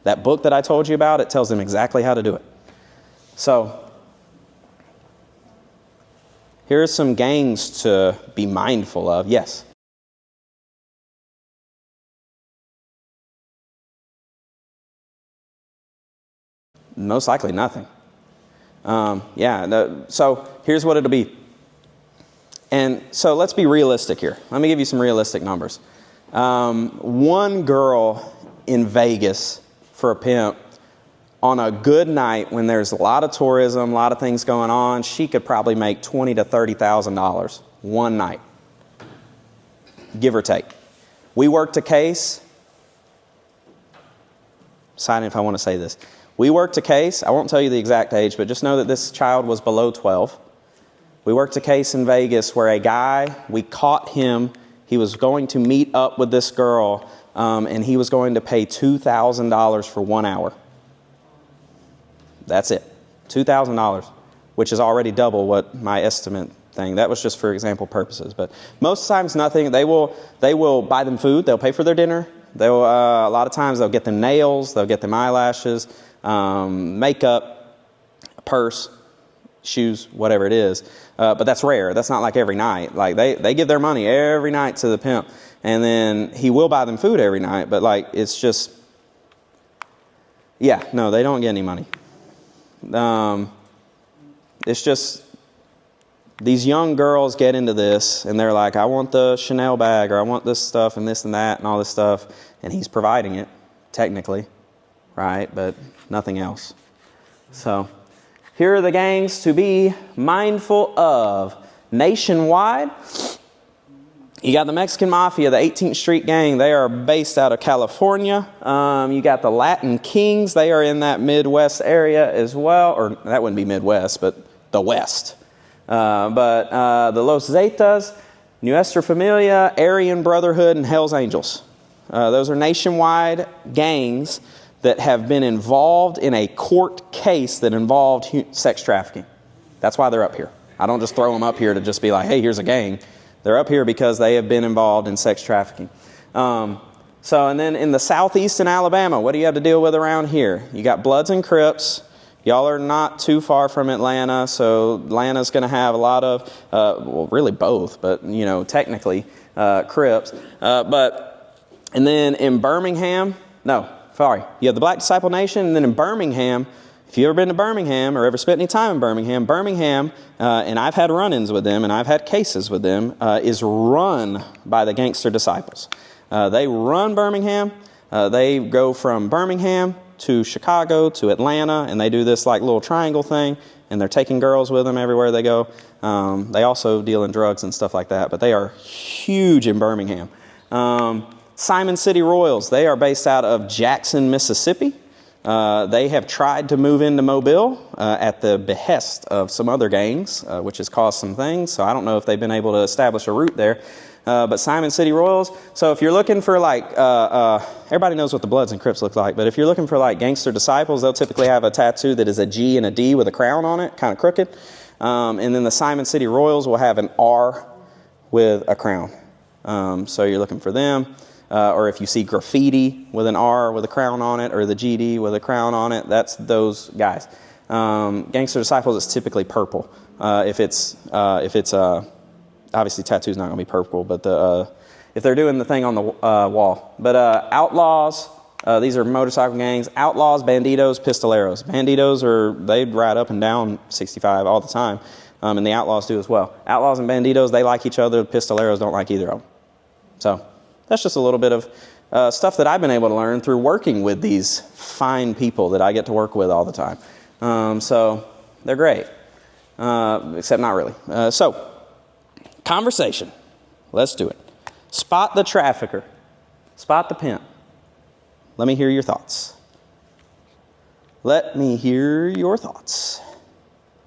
That book that I told you about, it tells them exactly how to do it. So here are some gangs to be mindful of. Yes? Most likely nothing. So here's what it'll be. And so let's be realistic here. Let me give you some realistic numbers. One girl in Vegas for a pimp, on a good night when there's a lot of tourism, a lot of things going on, she could probably make $20,000 to $30,000 one night, give or take. We worked a case. Deciding if I want to say this. We worked a case. I won't tell you the exact age, but just know that this child was below 12. We worked a case in Vegas where a guy, we caught him. He was going to meet up with this girl, and he was going to pay $2,000 for 1 hour. That's it. $2,000, which is already double what my estimate thing. That was just for example purposes. But most times nothing. They will buy them food. They'll pay for their dinner. They'll a lot of times they'll get them nails. They'll get them eyelashes, makeup, a purse, shoes, whatever it is. But that's rare. That's not like every night. Like they give their money every night to the pimp, and then he will buy them food every night. But like it's just, yeah, no, they don't get any money. It's just these young girls get into this, and they're like, I want the Chanel bag, or I want this stuff and this and that and all this stuff, and he's providing it, technically, right? But nothing else. So here are the gangs to be mindful of. Nationwide, you got the Mexican Mafia, the 18th Street Gang. They are based out of California. You got the Latin Kings. They are in that Midwest area as well. Or that wouldn't be Midwest, but the West. The Los Zetas, Nuestra Familia, Aryan Brotherhood, and Hell's Angels. Those are nationwide gangs that have been involved in a court case that involved sex trafficking. That's why they're up here. I don't just throw them up here to just be like, hey, here's a gang. They're up here because they have been involved in sex trafficking. And then in the southeast in Alabama, what do you have to deal with around here? You got Bloods and Crips. Y'all are not too far from Atlanta, so Atlanta's going to have a lot of, well, really both, but, you know, technically Crips. And then in Birmingham, you have the Black Disciple Nation, and then in Birmingham, if you've ever been to Birmingham or ever spent any time in Birmingham, and I've had run-ins with them and I've had cases with them, is run by the Gangster Disciples. They run Birmingham. They go from Birmingham to Chicago to Atlanta, and they do this like little triangle thing, and they're taking girls with them everywhere they go. They also deal in drugs and stuff like that, but they are huge in Birmingham. Simon City Royals, they are based out of Jackson, Mississippi. They have tried to move into Mobile at the behest of some other gangs, which has caused some things. So I don't know if they've been able to establish a route there. But Simon City Royals, so if you're looking for like, everybody knows what the Bloods and Crips look like, but if you're looking for like Gangster Disciples, they'll typically have a tattoo that is a G and a D with a crown on it, kind of crooked. And then the Simon City Royals will have an R with a crown. So you're looking for them. Or if you see graffiti with an R with a crown on it, or the GD with a crown on it, that's those guys. Gangster Disciples is typically purple. If it's obviously tattoo's not going to be purple, but if they're doing the thing on the wall. But Outlaws, these are motorcycle gangs. Outlaws, Banditos, Pistoleros. Banditos they ride up and down 65 all the time, and the Outlaws do as well. Outlaws and Banditos, they like each other. Pistoleros don't like either of them. So that's just a little bit of stuff that I've been able to learn through working with these fine people that I get to work with all the time. So they're great, except not really. So conversation. Let's do it. Spot the trafficker. Spot the pimp. Let me hear your thoughts. Let me hear your thoughts.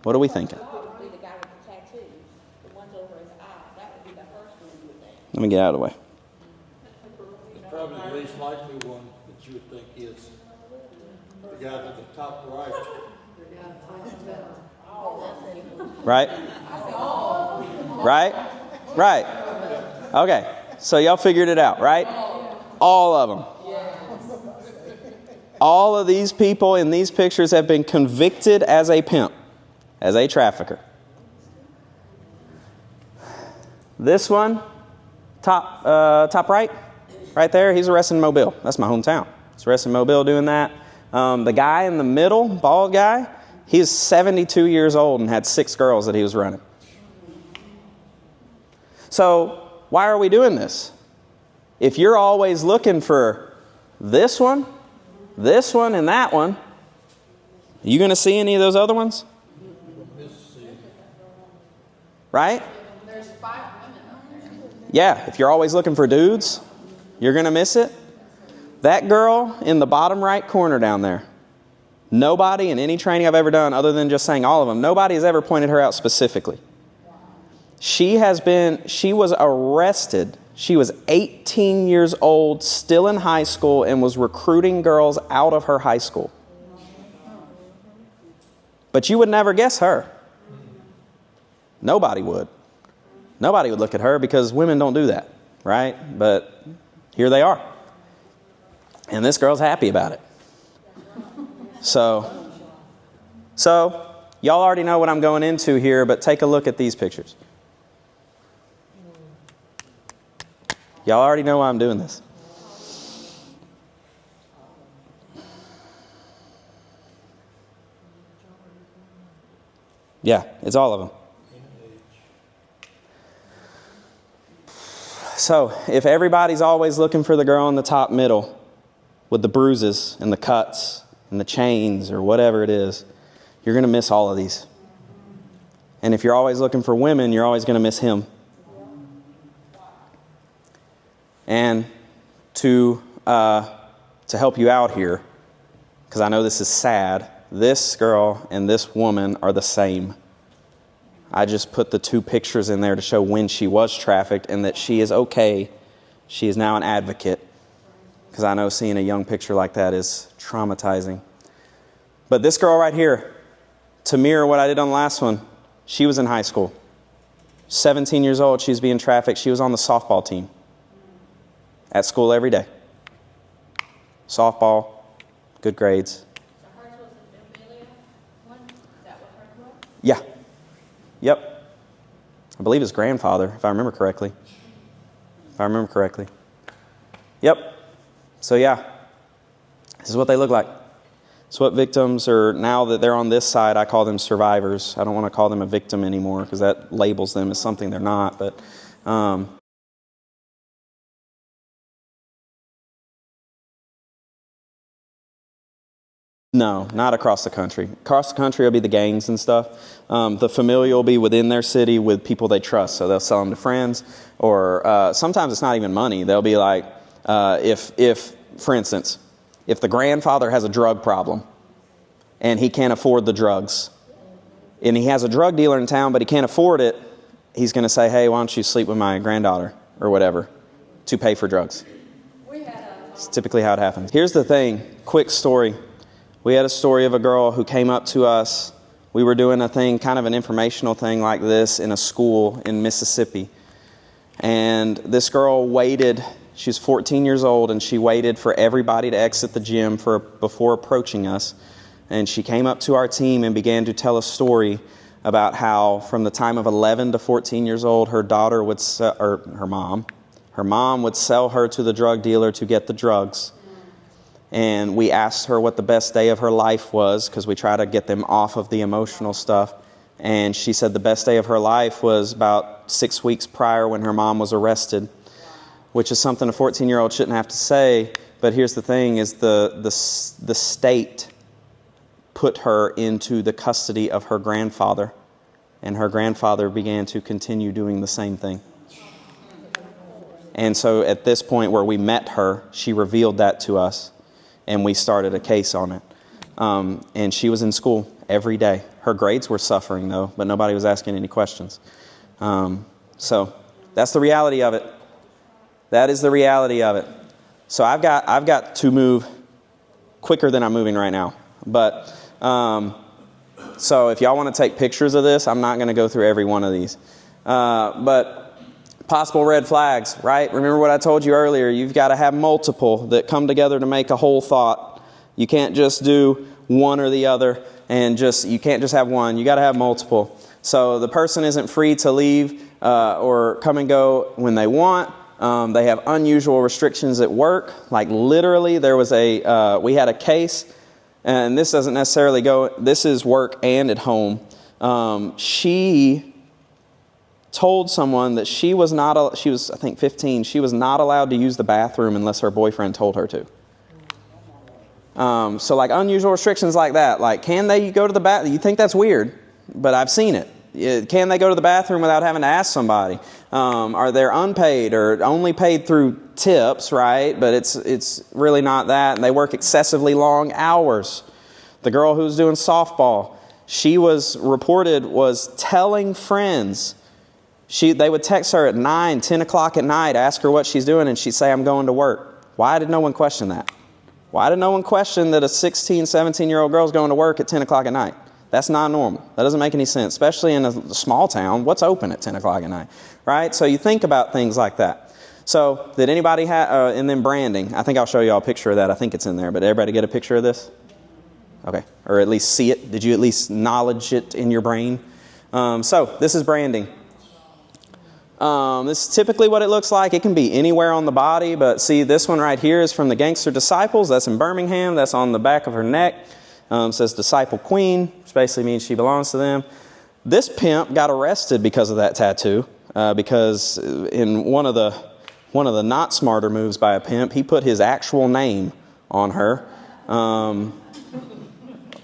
What are we thinking? Probably the guy with the tattoo, the ones over his eye. That would be the first one you would think. Let me get out of the way. Probably the least likely one that you would think is the guy at the top right. Right? Right? Right. Okay. So y'all figured it out, right? All of them. All of these people in these pictures have been convicted as a pimp, as a trafficker. This one, top right. Right there, he's arrested in Mobile. That's my hometown. He's arrested in Mobile doing that. The guy in the middle, bald guy, he's 72 years old and had 6 girls that he was running. So why are we doing this? If you're always looking for this one, and that one, are you going to see any of those other ones? Right? There's 5 women up there. Yeah, if you're always looking for dudes, you're going to miss it. That girl in the bottom right corner down there, nobody in any training I've ever done, other than just saying all of them, nobody has ever pointed her out specifically. She was arrested. She was 18 years old, still in high school, and was recruiting girls out of her high school. But you would never guess her. Nobody would. Nobody would look at her because women don't do that, right? But here they are. And this girl's happy about it. So y'all already know what I'm going into here, but take a look at these pictures. Y'all already know why I'm doing this. Yeah, it's all of them. So, if everybody's always looking for the girl in the top middle with the bruises and the cuts and the chains or whatever it is, you're going to miss all of these. And if you're always looking for women, you're always going to miss him. And to help you out here, because I know this is sad, this girl and this woman are the same. I just put the two pictures in there to show when she was trafficked and that she is okay. She is now an advocate, because I know seeing a young picture like that is traumatizing. But this girl right here, to mirror what I did on the last one, she was in high school. 17 years old, she was being trafficked. She was on the softball team at school every day. Softball, good grades. So hers was the Amelia one? Is that what hers was? Yeah. Yep. I believe his grandfather, if I remember correctly. Yep. So yeah, this is what they look like. It's what victims are, now that they're on this side, I call them survivors. I don't want to call them a victim anymore because that labels them as something they're not. But no, not across the country. Across the country will be the gangs and stuff. The familial will be within their city with people they trust. So they'll sell them to friends, or sometimes it's not even money. They'll be like, if for instance, if the grandfather has a drug problem and he can't afford the drugs, and he has a drug dealer in town but he can't afford it, he's going to say, hey, why don't you sleep with my granddaughter or whatever to pay for drugs. It's typically how it happens. Here's the thing, quick story. We had a story of a girl who came up to us. We were doing a thing, kind of an informational thing like this in a school in Mississippi. And this girl waited, she was 14 years old, and she waited for everybody to exit the gym before approaching us. And she came up to our team and began to tell a story about how from the time of 11 to 14 years old, her daughter would sell, or her mom would sell her to the drug dealer to get the drugs. And we asked her what the best day of her life was, because we try to get them off of the emotional stuff. And she said the best day of her life was about 6 weeks prior when her mom was arrested, which is something a 14-year-old shouldn't have to say. But here's the thing, is the state put her into the custody of her grandfather. And her grandfather began to continue doing the same thing. And so at this point where we met her, she revealed that to us. And we started a case on it. And she was in school every day. Her grades were suffering, though, but nobody was asking any questions. So that's the reality of it. That is the reality of it. So I've got to move quicker than I'm moving right now. But so if y'all want to take pictures of this, I'm not going to go through every one of these. But possible red flags, right? Remember what I told you earlier. You've got to have multiple that come together to make a whole thought. You can't just do one or the other, and you can't just have one. You got to have multiple. So the person isn't free to leave or come and go when they want. They have unusual restrictions at work. Like literally, there was we had a case, and this doesn't necessarily this is work and at home. She told someone that she was, I think 15, she was not allowed to use the bathroom unless her boyfriend told her to. So like unusual restrictions like that. Like, can they go to the bathroom? You think that's weird, but I've seen it. Can they go to the bathroom without having to ask somebody? Are they unpaid or only paid through tips, right? But it's really not that. And they work excessively long hours. The girl who was doing softball, she was reported was telling friends. They would text her at 9, 10 o'clock at night, ask her what she's doing, and she'd say, I'm going to work. Why did no one question that? Why did no one question that a 16, 17-year-old girl's going to work at 10 o'clock at night? That's not normal. That doesn't make any sense, especially in a small town. What's open at 10 o'clock at night, right? So you think about things like that. So did anybody have, and then branding. I think I'll show you all a picture of that. I think it's in there, but everybody get a picture of this? Okay, or at least see it. Did you at least knowledge it in your brain? So this is branding. This is typically what it looks like. It can be anywhere on the body, but see, this one right here is from the Gangster Disciples. That's in Birmingham. That's on the back of her neck. Says Disciple Queen, which basically means she belongs to them. This pimp got arrested because of that tattoo, because in one of the not smarter moves by a pimp, he put his actual name on her.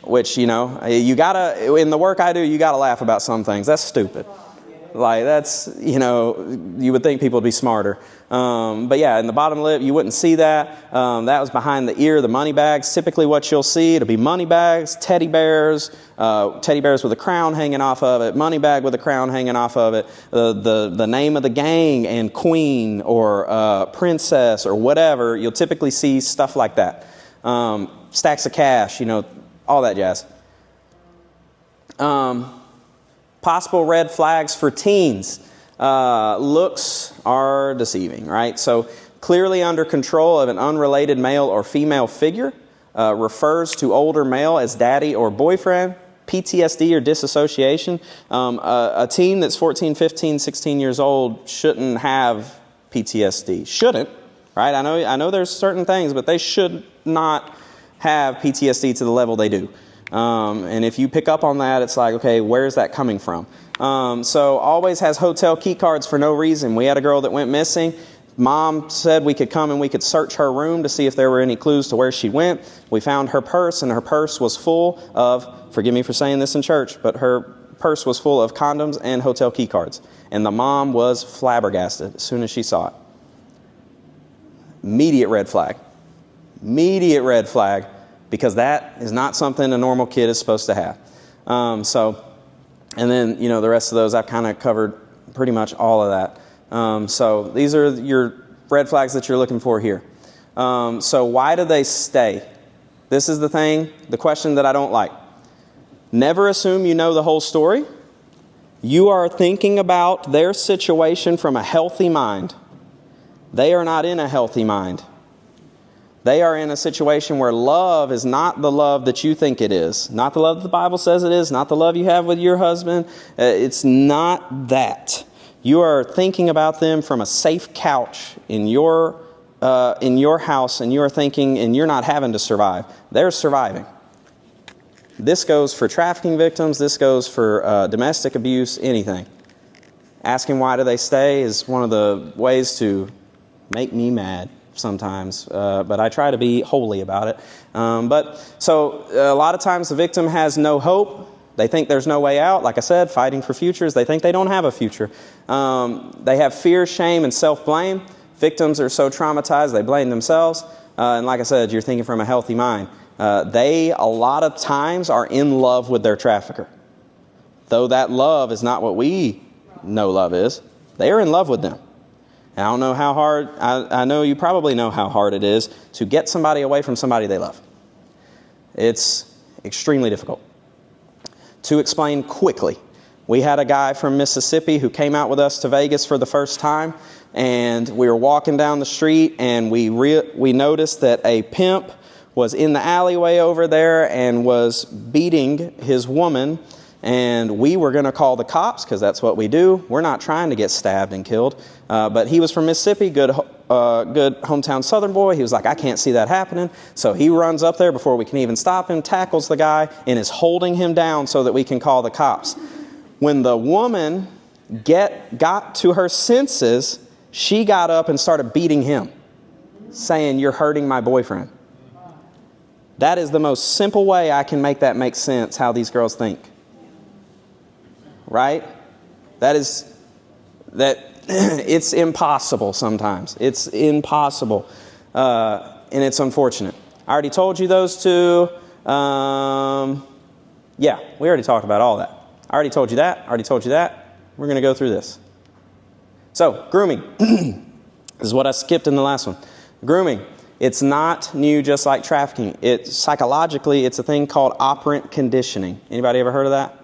which, you gotta, in the work I do, you gotta laugh about some things. That's stupid. Like, that's, you would think people would be smarter. But yeah, in the bottom lip, you wouldn't see that. That was behind the ear, the money bags. Typically what you'll see, it'll be money bags, teddy bears with a crown hanging off of it, money bag with a crown hanging off of it, the name of the gang and queen or princess or whatever. You'll typically see stuff like that. Stacks of cash, all that jazz. Possible red flags for teens. Looks are deceiving, right? So clearly under control of an unrelated male or female figure, refers to older male as daddy or boyfriend, PTSD or disassociation. A teen that's 14, 15, 16 years old shouldn't have PTSD. Shouldn't, right? I know there's certain things, but they should not have PTSD to the level they do. And if you pick up on that, it's like, okay, where's that coming from? So always has hotel key cards for no reason. We had a girl that went missing. Mom said we could come and we could search her room to see if there were any clues to where she went. We found her purse, and her purse was full of, forgive me for saying this in church, but her purse was full of condoms and hotel key cards. And the mom was flabbergasted as soon as she saw it. Immediate red flag. Immediate red flag. Because that is not something a normal kid is supposed to have. And then, the rest of those, I've kind of covered pretty much all of that. So these are your red flags that you're looking for here. So why do they stay? This is the question that I don't like. Never assume you know the whole story. You are thinking about their situation from a healthy mind. They are not in a healthy mind. They are in a situation where love is not the love that you think it is. Not the love that the Bible says it is. Not the love you have with your husband. It's not that. You are thinking about them from a safe couch in your house, and you are thinking, and you're not having to survive. They're surviving. This goes for trafficking victims. This goes for domestic abuse, anything. Asking why do they stay is one of the ways to make me mad sometimes, but I try to be holy about it. So a lot of times the victim has no hope. They think there's no way out. Like I said, fighting for futures. They think they don't have a future. They have fear, shame, and self-blame. Victims are so traumatized they blame themselves. And like I said, you're thinking from a healthy mind. They, a lot of times, are in love with their trafficker. Though that love is not what we know love is. They are in love with them. I don't know how hard, I know you probably know how hard it is to get somebody away from somebody they love. It's extremely difficult. To explain quickly, we had a guy from Mississippi who came out with us to Vegas for the first time, and we were walking down the street, and we noticed that a pimp was in the alleyway over there and was beating his woman. And we were going to call the cops because that's what we do. We're not trying to get stabbed and killed. But he was from Mississippi, good hometown Southern boy. He was like, I can't see that happening. So he runs up there before we can even stop him, tackles the guy, and is holding him down so that we can call the cops. When the woman got to her senses, she got up and started beating him, saying, you're hurting my boyfriend. That is the most simple way I can make that make sense, how these girls think. Right? It's impossible sometimes. It's impossible. And it's unfortunate. I already told you those two. Yeah, we already talked about all that. I already told you that. We're going to go through this. So, grooming. This is what I skipped in the last one. Grooming. It's not new, just like trafficking. Psychologically, it's a thing called operant conditioning. Anybody ever heard of that?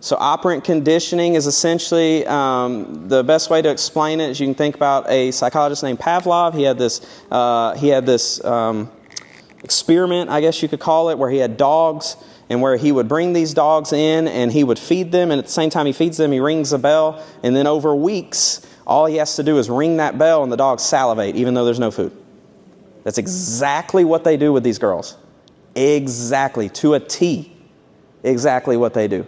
So operant conditioning is essentially, the best way to explain it is you can think about a psychologist named Pavlov. He had this experiment, I guess you could call it, where he had dogs, and where he would bring these dogs in and he would feed them, and at the same time he feeds them, he rings a bell, and then over weeks, all he has to do is ring that bell and the dogs salivate, even though there's no food. That's exactly what they do with these girls. Exactly, to a T. Exactly what they do.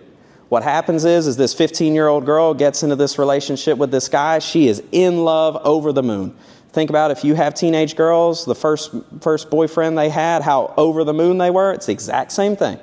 What happens is this 15-year-old girl gets into this relationship with this guy. She is in love, over the moon. Think about if you have teenage girls, the first boyfriend they had, how over the moon they were. It's the exact same thing.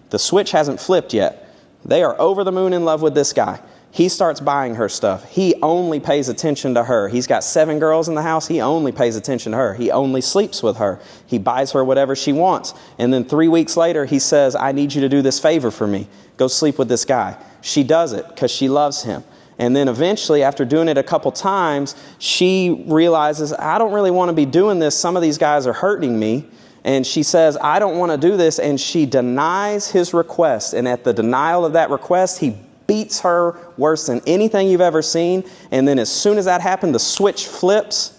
The switch hasn't flipped yet. They are over the moon in love with this guy. He starts buying her stuff. He only pays attention to her. He's got 7 girls in the house. He only pays attention to her. He only sleeps with her. He buys her whatever she wants. And then 3 weeks later, he says, I need you to do this favor for me. Go sleep with this guy. She does it because she loves him. And then eventually, after doing it a couple times, she realizes, I don't really want to be doing this. Some of these guys are hurting me. And she says, I don't want to do this. And she denies his request. And at the denial of that request, he beats her worse than anything you've ever seen. And then as soon as that happened, the switch flips.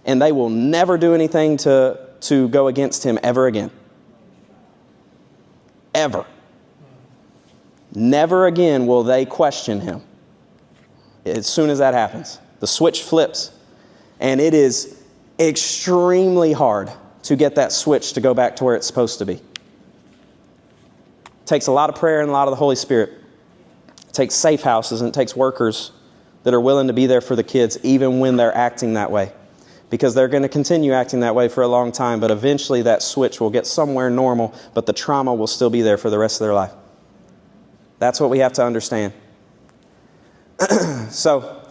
And they will never do anything to go against him ever again. Ever. Never again will they question him. As soon as that happens, the switch flips. And it is extremely hard to get that switch to go back to where it's supposed to be. It takes a lot of prayer and a lot of the Holy Spirit. It takes safe houses and it takes workers that are willing to be there for the kids even when they're acting that way. Because they're going to continue acting that way for a long time, but eventually that switch will get somewhere normal, but the trauma will still be there for the rest of their life. That's what we have to understand. So,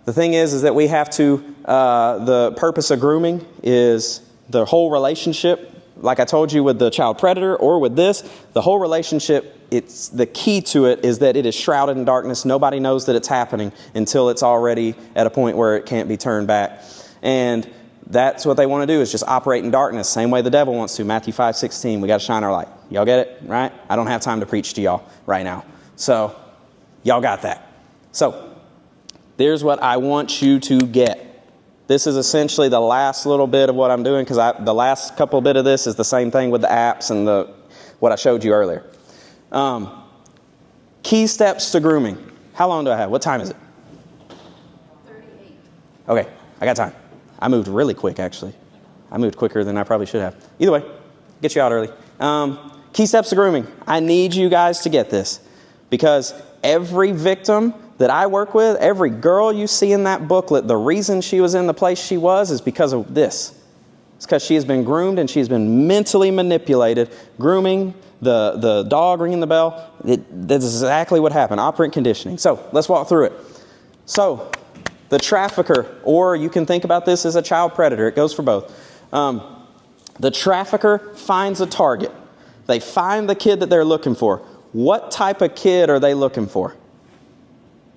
the thing is that we have to, the purpose of grooming is the whole relationship. Like I told you with the child predator or with this, the whole relationship, it's the key to it is that it is shrouded in darkness. Nobody knows that it's happening until it's already at a point where it can't be turned back. And that's what they want to do is just operate in darkness, same way the devil wants to. Matthew 5:16, we got to shine our light. Y'all get it, right? I don't have time to preach to y'all right now. So, y'all got that. So, there's what I want you to get. This is essentially the last little bit of what I'm doing because the last couple bit of this is the same thing with the apps and what I showed you earlier. Key steps to grooming. How long do I have? What time is it? 38. Okay, I got time. I moved really quick, actually. I moved quicker than I probably should have. Either way, get you out early. Key steps to grooming. I need you guys to get this because every victim that I work with, every girl you see in that booklet, the reason she was in the place she was is because of this. It's because she has been groomed and she's been mentally manipulated. Grooming, the dog ringing the bell, that's exactly what happened. Operant conditioning. So let's walk through it. So the trafficker, or you can think about this as a child predator. It goes for both. The trafficker finds a target. They find the kid that they're looking for. What type of kid are they looking for?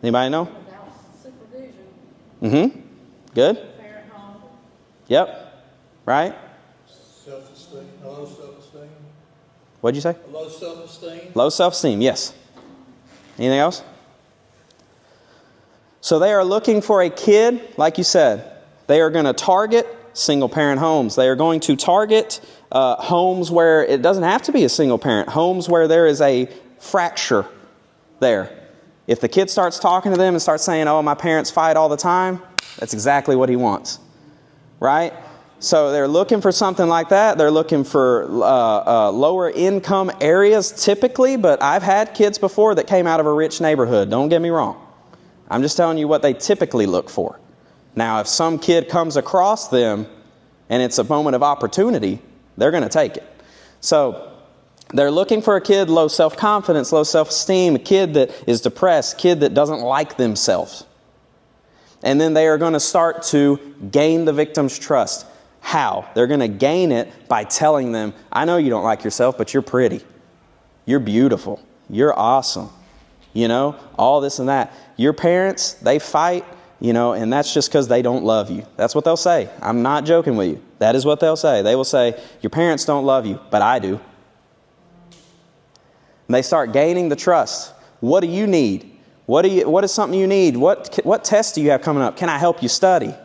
Anybody know? Without supervision. Mm-hmm. Good. Parent home. Yep. Right? Self-esteem, low self-esteem. What'd you say? Low self-esteem. Low self-esteem, yes. Anything else? So they are looking for a kid, like you said. They are going to target single-parent homes. They are going to target homes where it doesn't have to be a single parent. Homes where there is a fracture there. If the kid starts talking to them and starts saying, oh, my parents fight all the time, that's exactly what he wants. Right? So they're looking for something like that. They're looking for lower income areas typically, but I've had kids before that came out of a rich neighborhood. Don't get me wrong. I'm just telling you what they typically look for. Now, if some kid comes across them and it's a moment of opportunity, they're going to take it. So they're looking for a kid low self-confidence, low self-esteem, a kid that is depressed, a kid that doesn't like themselves. And then they are going to start to gain the victim's trust. How? They're going to gain it by telling them, I know you don't like yourself, but you're pretty. You're beautiful. You're awesome. You know, all this and that. Your parents, they fight, you know, and that's just because they don't love you. That's what they'll say. I'm not joking with you. That is what they'll say. They will say, your parents don't love you, but I do. And they start gaining the trust. What do you need? What is something you need? What test do you have coming up? Can I help you study?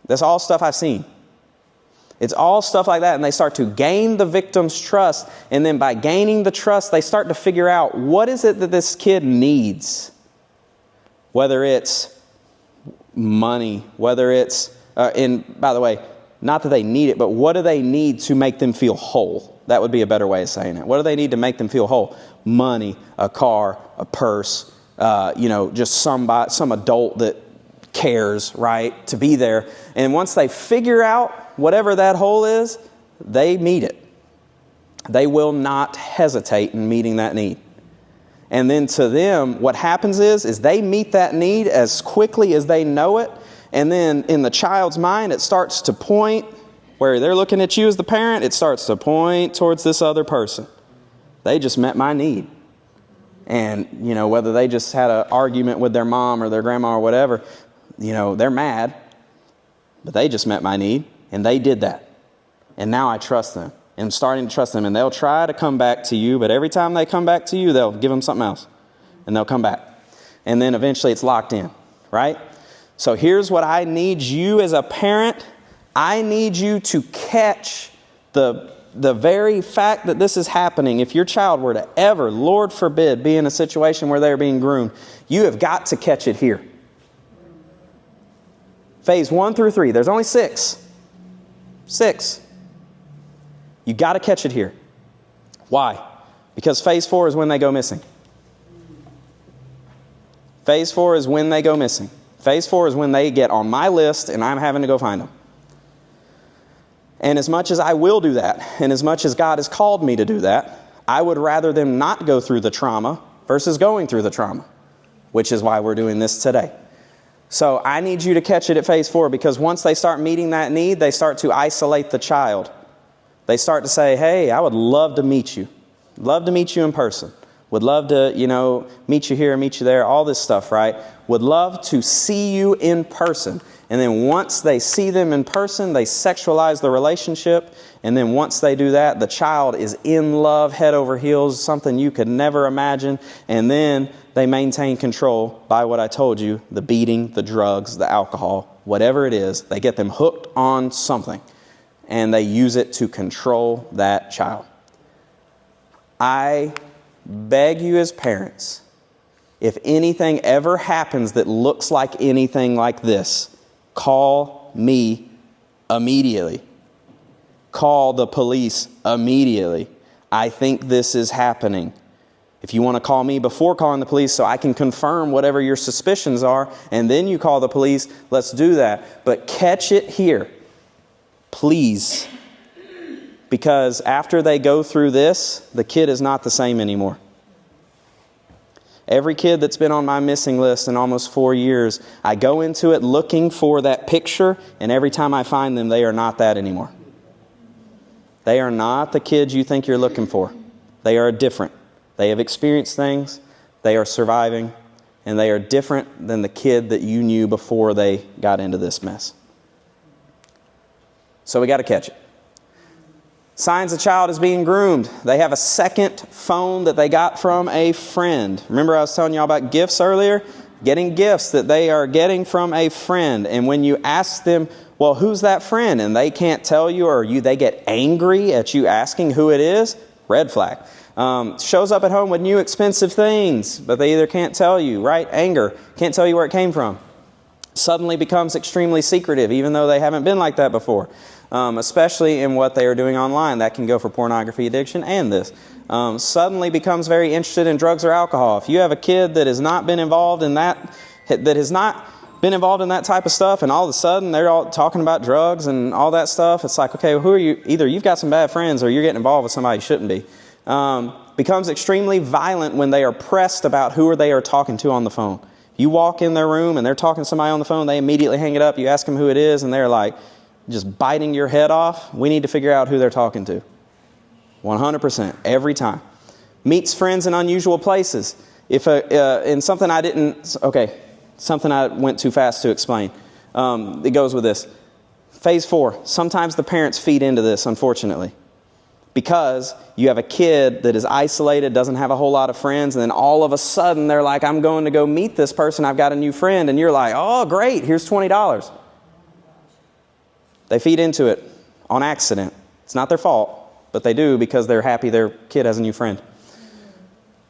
That's all stuff I've seen. It's all stuff like that. And they start to gain the victim's trust. And then by gaining the trust, they start to figure out what is it that this kid needs. Whether it's money, whether it's, and by the way, not that they need it, but what do they need to make them feel whole? That would be a better way of saying it. What do they need to make them feel whole? Money, a car, a purse, just some adult that cares, right, to be there. And once they figure out whatever that hole is, they meet it. They will not hesitate in meeting that need. And then to them, what happens is they meet that need as quickly as they know it. And then in the child's mind, it starts to point, where they're looking at you as the parent, it starts to point towards this other person. They just met my need. And, whether they just had an argument with their mom or their grandma or whatever, they're mad. But they just met my need, and they did that. And now I trust them. And I'm starting to trust them. And they'll try to come back to you, but every time they come back to you, they'll give them something else. And they'll come back. And then eventually it's locked in, right? So here's what I need you as a parent. I need you to catch the very fact that this is happening. If your child were to ever, Lord forbid, be in a situation where they're being groomed, you have got to catch it here. Phase 1 through 3. There's only 6. 6. You got to catch it here. Why? Because phase 4 is when they go missing. Phase 4 is when they go missing. Phase 4 is when they get on my list and I'm having to go find them. And as much as I will do that, and as much as God has called me to do that, I would rather them not go through the trauma versus going through the trauma, which is why we're doing this today. So I need you to catch it at phase 4, because once they start meeting that need, they start to isolate the child. They start to say, hey, I would love to meet you. Love to meet you in person. Would love to, meet you here, meet you there, all this stuff, right? Would love to see you in person. And then once they see them in person, they sexualize the relationship. And then once they do that, the child is in love, head over heels, something you could never imagine. And then they maintain control by what I told you, the beating, the drugs, the alcohol, whatever it is. They get them hooked on something. And they use it to control that child. I beg you as parents, if anything ever happens that looks like anything like this, call me immediately. Call the police immediately. I think this is happening. If you want to call me before calling the police so I can confirm whatever your suspicions are, and then you call the police, let's do that. But catch it here, please. Because after they go through this, the kid is not the same anymore. Every kid that's been on my missing list in almost 4 years, I go into it looking for that picture, and every time I find them, they are not that anymore. They are not the kids you think you're looking for. They are different. They have experienced things, they are surviving, and they are different than the kid that you knew before they got into this mess. So we got to catch it. Signs a child is being groomed. They have a second phone that they got from a friend. Remember I was telling y'all about gifts earlier? Getting gifts that they are getting from a friend. And when you ask them, well, who's that friend? And they can't tell you, or they get angry at you asking who it is, red flag. Shows up at home with new expensive things, but they either can't tell you, right? Anger. Can't tell you where it came from. Suddenly becomes extremely secretive, even though they haven't been like that before. Especially in what they are doing online. That can go for pornography addiction and this. Suddenly becomes very interested in drugs or alcohol. If you have a kid that has not been involved in that type of stuff, and all of a sudden they're all talking about drugs and all that stuff, it's like, okay, well, who are you? Either you've got some bad friends or you're getting involved with somebody you shouldn't be. Becomes extremely violent when they are pressed about who they are talking to on the phone. You walk in their room and they're talking to somebody on the phone, they immediately hang it up. You ask them who it is, and they're like, just biting your head off. We need to figure out who they're talking to. 100%, every time. Meets friends in unusual places. Something I went too fast to explain. It goes with this. Phase 4. Sometimes the parents feed into this, unfortunately. Because you have a kid that is isolated, doesn't have a whole lot of friends, and then all of a sudden they're like, I'm going to go meet this person, I've got a new friend, and you're like, oh great, here's $20. They feed into it on accident. It's not their fault, but they do because they're happy their kid has a new friend.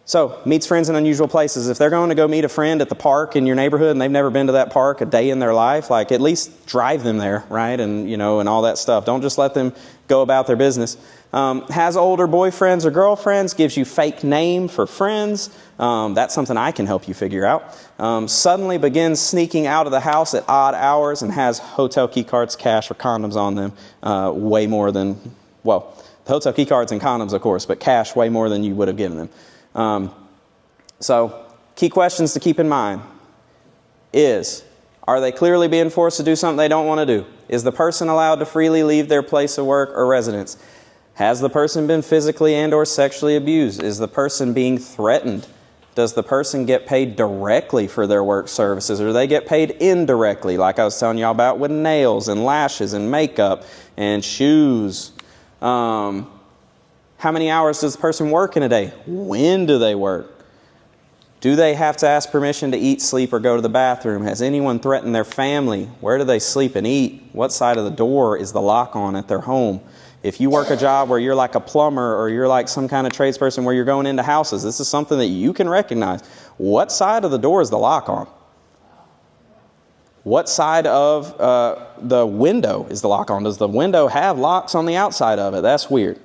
So, meets friends in unusual places. If they're going to go meet a friend at the park in your neighborhood and they've never been to that park a day in their life, like, at least drive them there, right? And, and all that stuff. Don't just let them go about their business. Has older boyfriends or girlfriends, gives you fake name for friends. That's something I can help you figure out. Suddenly begins sneaking out of the house at odd hours and has hotel key cards, cash, or condoms on them way more than, the hotel key cards and condoms, of course, but cash way more than you would have given them. So, key questions to keep in mind is, are they clearly being forced to do something they don't want to do? Is the person allowed to freely leave their place of work or residence? Has the person been physically and or sexually abused? Is the person being threatened? Does the person get paid directly for their work services, or do they get paid indirectly, like I was telling y'all about with nails and lashes and makeup and shoes? How many hours does the person work in a day? When do they work? Do they have to ask permission to eat, sleep, or go to the bathroom? Has anyone threatened their family? Where do they sleep and eat? What side of the door is the lock on at their home? If you work a job where you're like a plumber or you're like some kind of tradesperson where you're going into houses, this is something that you can recognize. What side of the door is the lock on? What side of the window is the lock on? Does the window have locks on the outside of it? That's weird.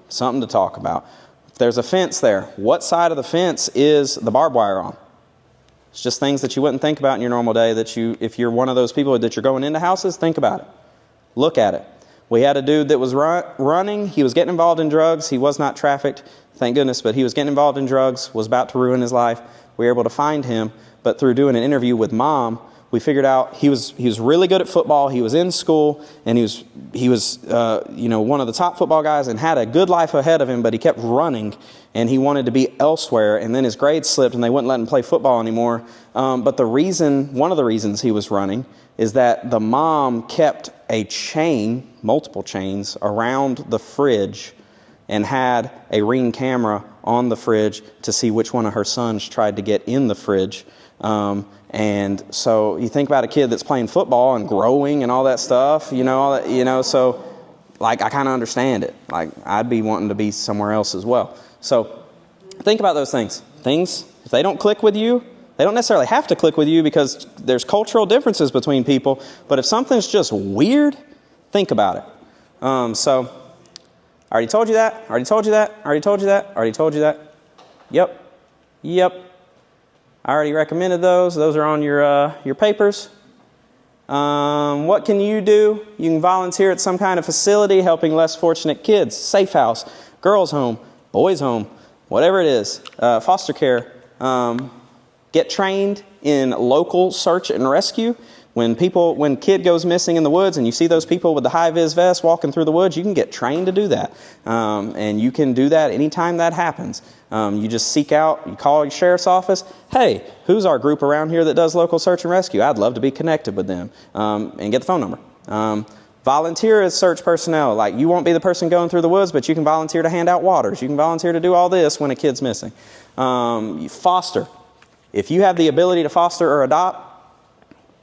Something to talk about. If there's a fence there, what side of the fence is the barbed wire on? It's just things that you wouldn't think about in your normal day that if you're one of those people that you're going into houses, think about it. Look at it. We had a dude that was running. He was getting involved in drugs. He was not trafficked, thank goodness, but he was getting involved in drugs, was about to ruin his life. We were able to find him, but through doing an interview with mom, we figured out he was really good at football. He was in school, and he was one of the top football guys and had a good life ahead of him, but he kept running, and he wanted to be elsewhere, and then his grades slipped, and they wouldn't let him play football anymore. But one of the reasons he was running is that the mom kept a chain, multiple chains, around the fridge and had a Ring camera on the fridge to see which one of her sons tried to get in the fridge. And so you think about a kid that's playing football and growing and all that stuff, so like I kind of understand it. Like I'd be wanting to be somewhere else as well. So think about those things. Things, if they don't click with you, they don't necessarily have to click with you because there's cultural differences between people. But if something's just weird, think about it. So I already told you that. I already told you that. I already told you that. I already told you that. Yep. I already recommended those. Those are on your papers. What can you do? You can volunteer at some kind of facility helping less fortunate kids. Safe house, girls' home, boys' home, whatever it is. Foster care. Get trained in local search and rescue. When kid goes missing in the woods and you see those people with the high-vis vest walking through the woods, you can get trained to do that. And you can do that anytime that happens. You just seek out, you call your sheriff's office. Hey, who's our group around here that does local search and rescue? I'd love to be connected with them. And get the phone number. Volunteer as search personnel. Like you won't be the person going through the woods, but you can volunteer to hand out waters. You can volunteer to do all this when a kid's missing. You foster. If you have the ability to foster or adopt,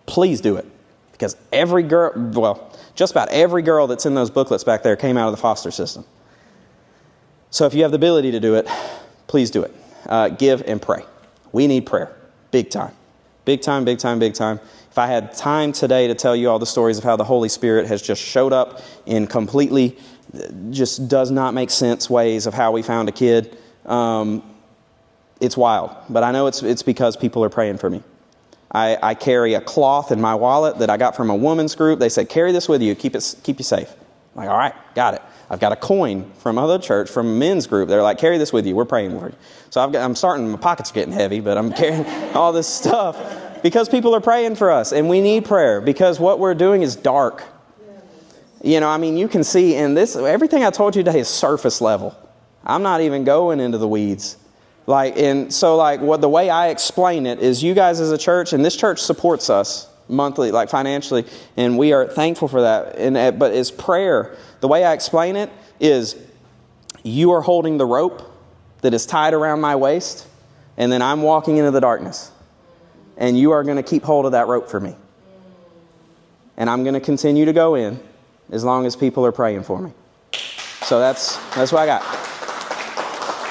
please do it. Because just about every girl that's in those booklets back there came out of the foster system. So if you have the ability to do it, please do it. Give and pray. We need prayer. Big time. Big time, big time, big time. If I had time today to tell you all the stories of how the Holy Spirit has just showed up in completely just does not make sense ways of how we found a kid, it's wild. But I know it's because people are praying for me. I carry a cloth in my wallet that I got from a woman's group. They said, carry this with you, keep you safe. I'm like, all right, got it. I've got a coin from another church, from a men's group. They're like, carry this with you, we're praying for you. So I'm starting, my pockets are getting heavy, but I'm carrying all this stuff because people are praying for us, and we need prayer because what we're doing is dark. You can see in this, everything I told you today is surface level. I'm not even going into the weeds. The way I explain it is you guys as a church, and this church supports us monthly, like financially, and we are thankful for that. But it's prayer. The way I explain it is you are holding the rope that is tied around my waist, and then I'm walking into the darkness. And you are going to keep hold of that rope for me. And I'm going to continue to go in as long as people are praying for me. So that's what I got.